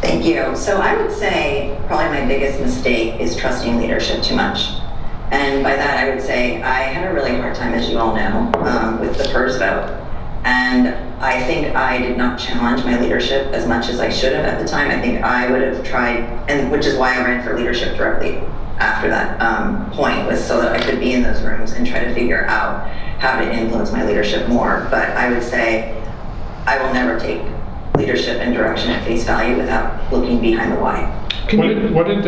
Thank you. So I would say probably my biggest mistake is trusting leadership too much. And by that I would say I had a really hard time, as you all know, with the first vote. And I think I did not challenge my leadership as much as I should have at the time. I think I would have tried, and which is why I ran for leadership directly after that point, was so that I could be in those rooms and try to figure out how to influence my leadership more. But I would say I will never take leadership and direction at face value without looking behind the why. What did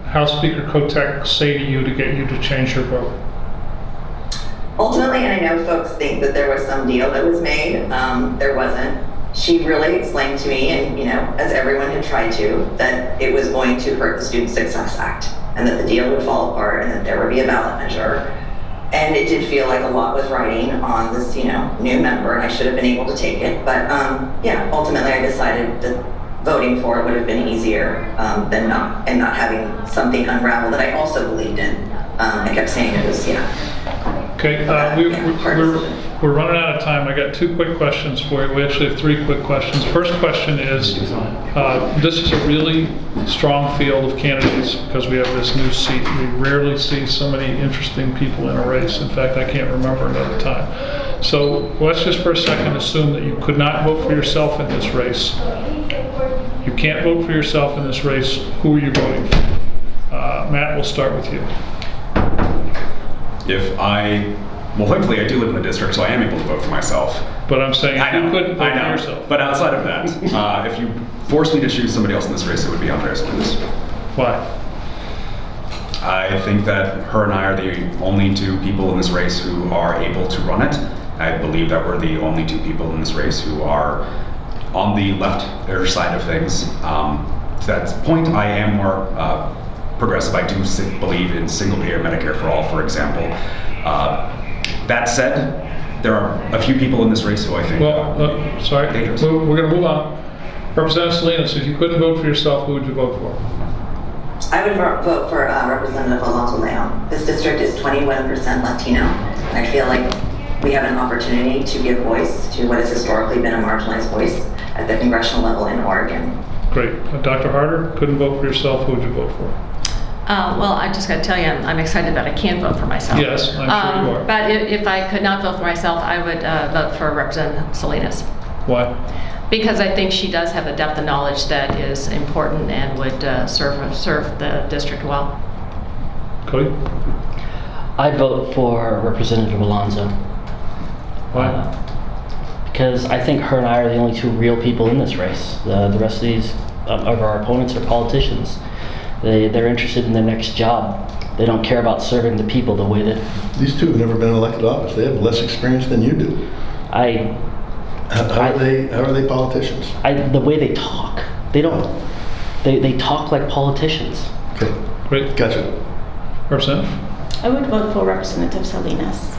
House Speaker Kotek say to you to get you to change your vote? Ultimately, and I know folks think that there was some deal that was made, there wasn't. She really explained to me, and as everyone had tried to, that it was going to hurt the Student Success Act, and that the deal would fall apart, and that there would be a ballot measure. And it did feel like a lot was riding on this, new member, and I should have been able to take it. But ultimately I decided that voting for it would have been easier than not, and not having something unravel that I also believed in. I kept saying it was, Okay, we're running out of time. I got 2 quick questions for you. We actually have 3 quick questions. First question is, this is a really strong field of candidates because we have this new seat. We rarely see so many interesting people in a race. In fact, I can't remember another time. So let's just for a second assume that you could not vote for yourself in this race. You can't vote for yourself in this race. Who are you voting for? Matt, we'll start with you. Thankfully I do live in the district, so I am able to vote for myself. But I'm saying you couldn't vote for yourself. But outside of that, if you forced me to choose somebody else in this race, it would be Andres Lewis. Why? I think that her and I are the only 2 people in this race who are able to run it. I believe that we're the only 2 people in this race who are on the left side of things. To that point, I am more progressive. I do believe in single-payer Medicare for all, for example. That said, there are a few people in this race who I think. Sorry, dangerous. we're going to move on. Representative Salinas, if you couldn't vote for yourself, who would you vote for? I would vote for Representative Alonso Leon. This district is 21% Latino. I feel like we have an opportunity to give voice to what has historically been a marginalized voice at the congressional level in Oregon. Great. Dr. Harder, couldn't vote for yourself, who would you vote for? Well, I just got to tell you, I'm excited that I can vote for myself. Yes, I'm sure you are. But if I could not vote for myself, I would vote for Representative Salinas. Why? Because I think she does have the depth of knowledge that is important and would serve the district well. Cody? I'd vote for Representative Alonso. Why? Because I think her and I are the only two real people in this race. The rest of these of our opponents are politicians. They're interested in their next job. They don't care about serving the people the way that These two have never been in elected office. They have less experience than you do. How are they politicians? the way they talk. They don't. They talk like politicians. Okay, Great. gotcha. Representative? I would vote for Representative Salinas.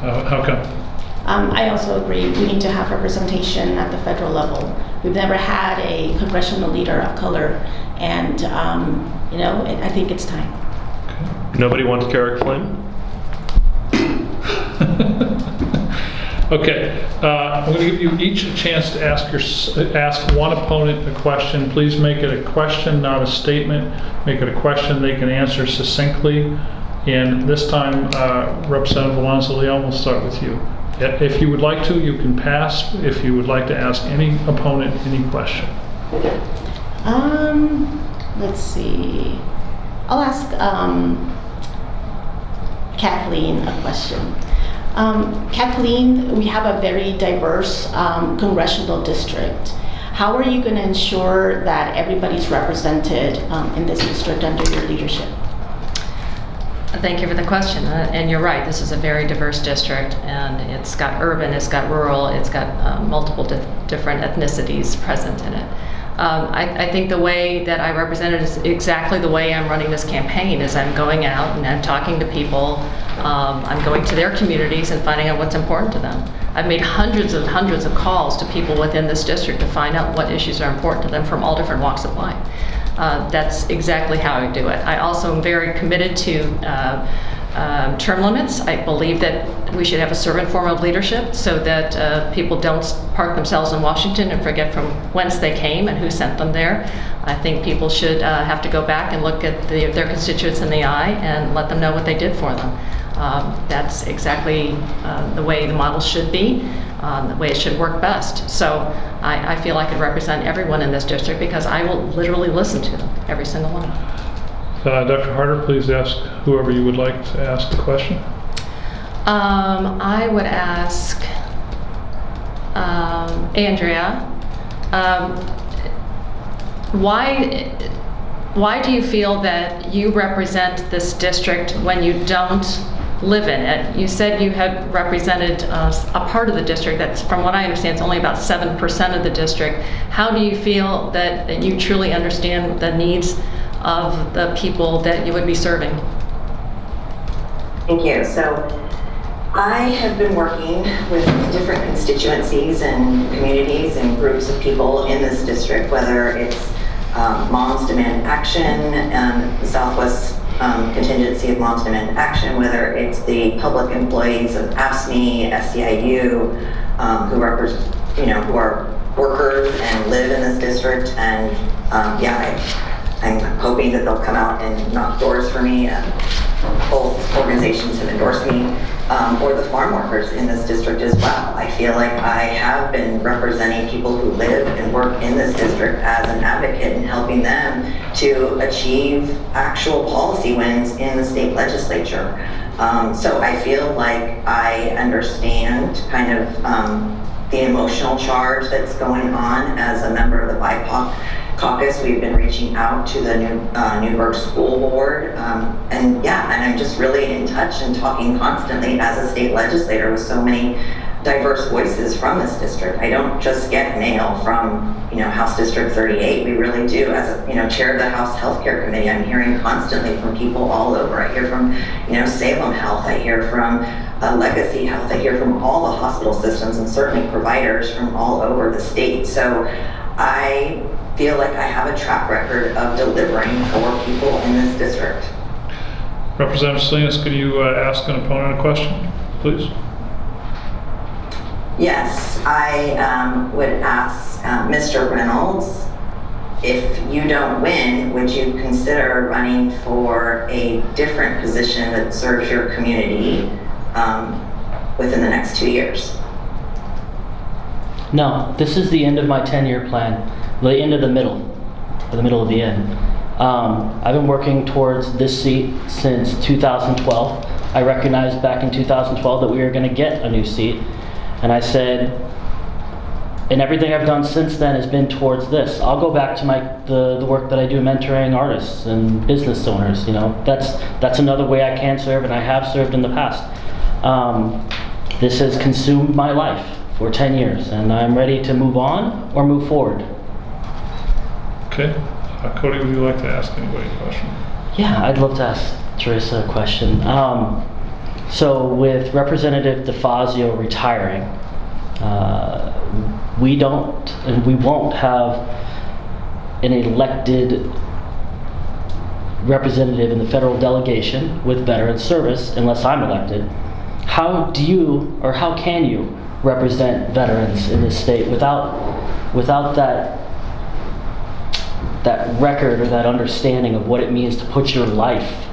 How come? I also agree we need to have representation at the federal level. We've never had a congressional leader of color, and I think it's time. Nobody wants Carrick Flynn? Okay, I'm going to give you each a chance to ask one opponent a question. Please make it a question, not a statement. Make it a question they can answer succinctly. And this time, Representative Alonso Leon, we'll start with you. If you would like to, you can pass. If you would like to ask any opponent any question. Let's see. I'll ask Kathleen a question. Kathleen, we have a very diverse congressional district. How are you going to ensure that everybody's represented in this district under your leadership? Thank you for the question. And you're right, this is a very diverse district, and it's got urban, it's got rural, it's got multiple different ethnicities present in it. I think the way that I represent it is exactly the way I'm running this campaign, is I'm going out and I'm talking to people, I'm going to their communities and finding out what's important to them. I've made hundreds of calls to people within this district to find out what issues are important to them from all different walks of life. That's exactly how I do it. I also am very committed to term limits. I believe that we should have a servant form of leadership so that people don't park themselves in Washington and forget from whence they came and who sent them there. I think people should have to go back and look at their constituents in the eye and let them know what they did for them. That's exactly the way the model should be, the way it should work best. So I feel I could represent everyone in this district because I will literally listen to them, every single one. Dr. Harder, please ask whoever you would like to ask the question. I would ask Andrea, why do you feel that you represent this district when you don't live in it? You said you had represented a part of the district that's, from what I understand, it's only about 7% of the district. How do you feel that you truly understand the needs of the people that you would be serving? Thank you. So I have been working with different constituencies and communities and groups of people in this district, whether it's Moms Demand Action, the Southwest contingency of Moms Demand Action, whether it's the public employees of AFSCME, SEIU, who are workers and live in this district, and I'm hoping that they'll come out and knock doors for me. Both organizations have endorsed me, or the farm workers in this district as well. I feel like I have been representing people who live and work in this district as an advocate and helping them to achieve actual policy wins in the state legislature. So I feel like I understand kind of the emotional charge that's going on as a member of the BIPOC caucus. We've been reaching out to the Newburgh School Board, and I'm just really in touch and talking constantly as a state legislator with so many diverse voices from this district. I don't just get mail from, House District 38. We really do. As a, chair of the House Healthcare Committee, I'm hearing constantly from people all over. I hear from, Salem Health. I hear from Legacy Health. I hear from all the hospital systems and certainly providers from all over the state. So I feel like I have a track record of delivering for people in this district. Representative Salinas, could you ask an opponent a question, please? Yes, I would ask Mr. Reynolds, if you don't win, would you consider running for a different position that serves your community within the next 2 years? No, this is the end of my 10-year plan, the end of the middle, or the middle of the end. I've been working towards this seat since 2012. I recognized back in 2012 that we were going to get a new seat, and I said, and everything I've done since then has been towards this. I'll go back to the work that I do mentoring artists and business owners. That's another way I can serve, and I have served in the past. This has consumed my life for 10 years, and I'm ready to move on or move forward. Okay. Cody, would you like to ask anybody a question? Yeah, I'd love to ask Teresa a question. So with Representative DeFazio retiring, we don't and we won't have an elected representative in the federal delegation with veteran service unless I'm elected. How do you, or how can you represent veterans in this state without that record or that understanding of what it means to put your life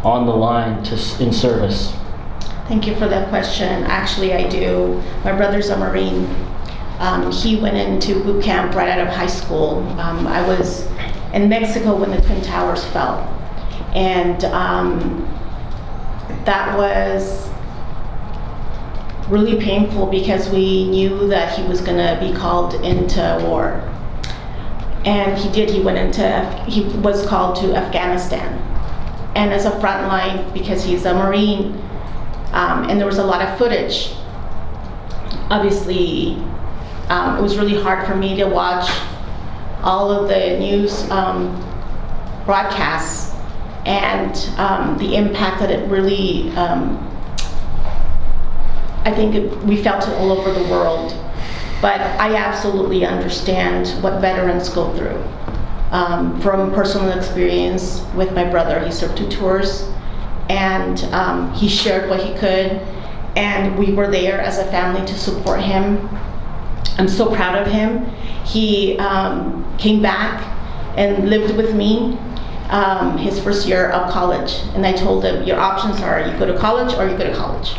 on the line in service? Thank you for that question. Actually, I do. My brother's a Marine. He went into boot camp right out of high school. I was in Mexico when the Twin Towers fell. And that was really painful because we knew that he was going to be called into war. And he did. He was called to Afghanistan. And as a frontline, because he's a Marine, and there was a lot of footage, obviously, it was really hard for me to watch all of the news broadcasts and the impact that it really, I think we felt it all over the world. But I absolutely understand what veterans go through. From personal experience with my brother, he served 2 tours, and he shared what he could, and we were there as a family to support him. I'm so proud of him. He came back and lived with me his first year of college, and I told him, your options are you go to college or you go to college.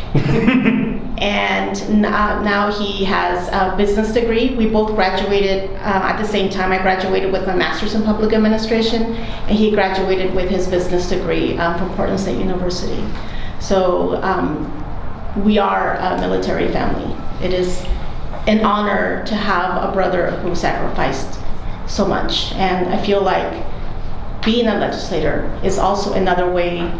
And now he has a business degree. We both graduated at the same time. I graduated with my master's in public administration, and he graduated with his business degree from Portland State University. So we are a military family. It is an honor to have a brother who sacrificed so much, and I feel like being a legislator is also another way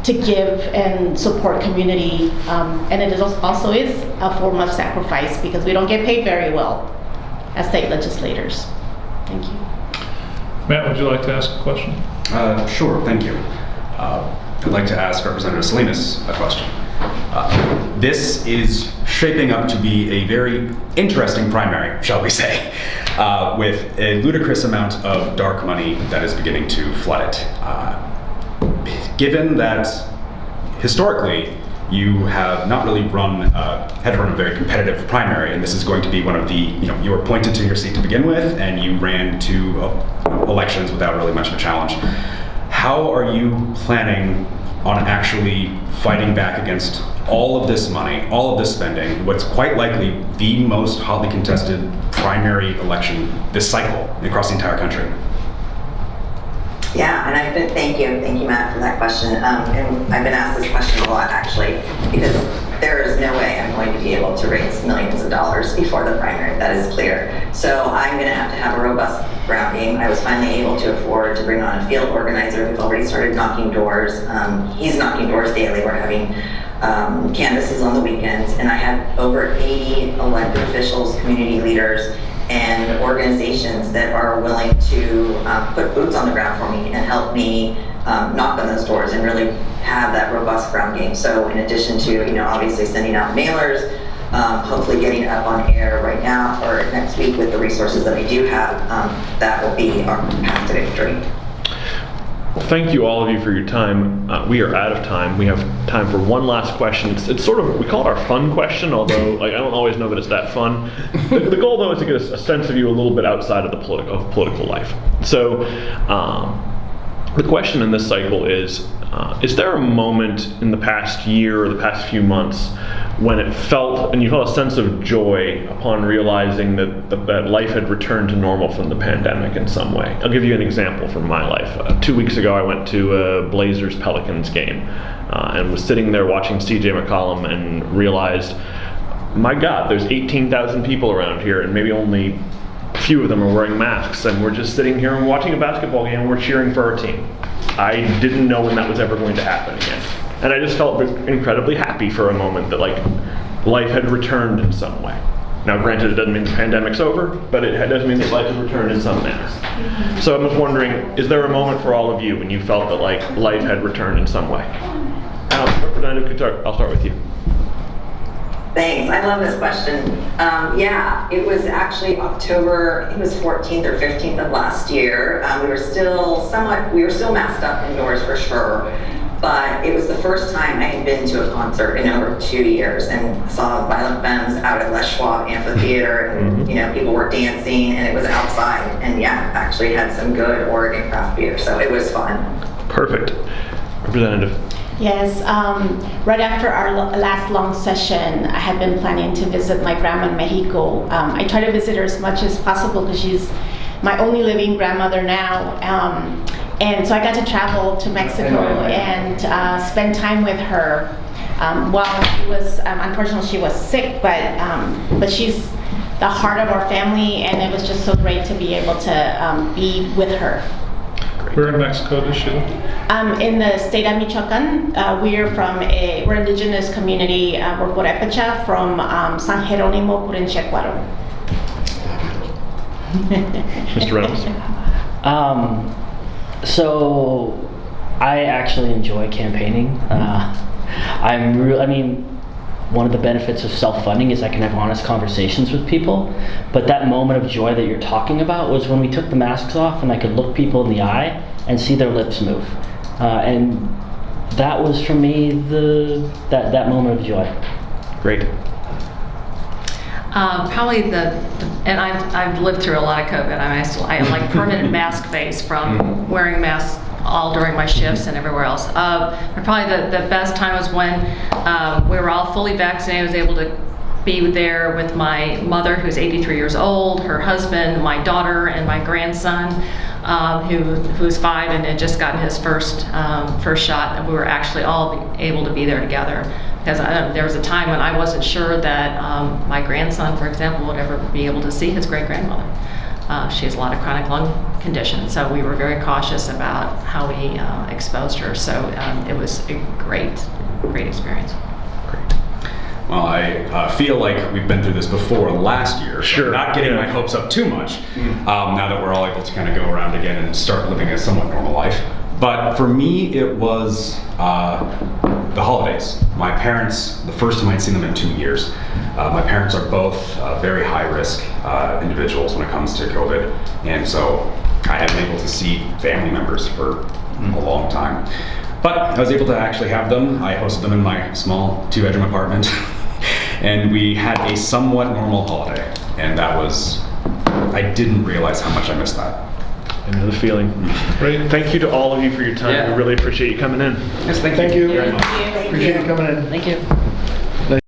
to give and support community, and it also is a form of sacrifice because we don't get paid very well as state legislators. Thank you. Matt, would you like to ask a question? Sure, thank you. I'd like to ask Representative Salinas a question. This is shaping up to be a very interesting primary, shall we say, with a ludicrous amount of dark money that is beginning to flood it. Given that historically you have not really had to run a very competitive primary, and this is going to be one of the, you were appointed to your seat to begin with, and you ran 2 elections without really much of a challenge. How are you planning on actually fighting back against all of this money, all of this spending, what's quite likely the most hotly contested primary election this cycle across the entire country? Yeah, and thank you, Matt, for that question. And I've been asked this question a lot, actually, because there is no way I'm going to be able to raise millions of dollars before the primary. That is clear. So I'm going to have a robust ground game. I was finally able to afford to bring on a field organizer who's already started knocking doors. He's knocking doors daily. We're having canvases on the weekends, and I had over 80 elected officials, community leaders, and organizations that are willing to put boots on the ground for me and help me knock on those doors and really have that robust ground game. So in addition to, obviously sending out mailers, hopefully getting up on air right now or next week with the resources that we do have, that will be our path to victory. Well, thank you all of you for your time. We are out of time. We have time for one last question. It's sort of, we call it our fun question, although I don't always know that it's that fun. The goal, though, is to get a sense of you a little bit outside of the political life. So the question in this cycle is there a moment in the past year or the past few months when it felt, and you felt a sense of joy upon realizing that life had returned to normal from the pandemic in some way? I'll give you an example from my life. 2 weeks ago, I went to a Blazers-Pelicans game and was sitting there watching CJ McCollum and realized, my God, there's 18,000 people around here and maybe only a few of them are wearing masks, and we're just sitting here and watching a basketball game and we're cheering for our team. I didn't know when that was ever going to happen again. And I just felt incredibly happy for a moment that life had returned in some way. Now granted, it doesn't mean the pandemic's over, but it does mean that life has returned in some manner. So I'm just wondering, is there a moment for all of you when you felt that life had returned in some way? Representative, I'll start with you. Thanks, I love this question. Yeah, it was actually October, it was 14th or 15th of last year. We were still masked up indoors for sure, but it was the first time I had been to a concert in over 2 years and saw Violent Femmes out at Les Schwab Amphitheater, and people were dancing and it was outside, and yeah, actually had some good Oregon craft beer, so it was fun. Perfect. Representative. Yes, right after our last long session, I had been planning to visit my grandma in Mexico. I try to visit her as much as possible because she's my only living grandmother now. And so I got to travel to Mexico and spend time with her. While she was, unfortunately she was sick, but she's the heart of our family, and it was just so great to be able to be with her. Where in Mexico does she live? In the state of Michoacan. We're indigenous community, we're Purépecha, from San Jerónimo, Purenchecuaro. Mr. Reynolds. So I actually enjoy campaigning. One of the benefits of self-funding is I can have honest conversations with people, but that moment of joy that you're talking about was when we took the masks off and I could look people in the eye and see their lips move. And that was for me that moment of joy. Great. Probably and I've lived through a lot of COVID. I have like permanent mask face from wearing masks all during my shifts and everywhere else. But probably the best time was when we were all fully vaccinated. I was able to be there with my mother, who's 83 years old, her husband, my daughter, and my grandson, who's 5 and had just gotten his first shot. And we were actually all able to be there together. Because there was a time when I wasn't sure that my grandson, for example, would ever be able to see his great-grandmother. She has a lot of chronic lung conditions, so we were very cautious about how we exposed her. So it was a great experience. Great. Well, I feel like we've been through this before last year. So Sure. I'm not getting my hopes up too much now that we're all able to kind of go around again and start living a somewhat normal life. But for me, it was the holidays. My parents, the first time I'd seen them in 2 years. My parents are both very high-risk individuals when it comes to COVID, and so I hadn't been able to see family members for a long time. But I was able to actually have them. I hosted them in my small 2-bedroom apartment, and we had a somewhat normal holiday, and I didn't realize how much I missed that. I know the feeling. Great. Thank you to all of you for your time. Yeah. We really appreciate you coming in. Yes, Thank you. very much. Appreciate you coming in. Thank you.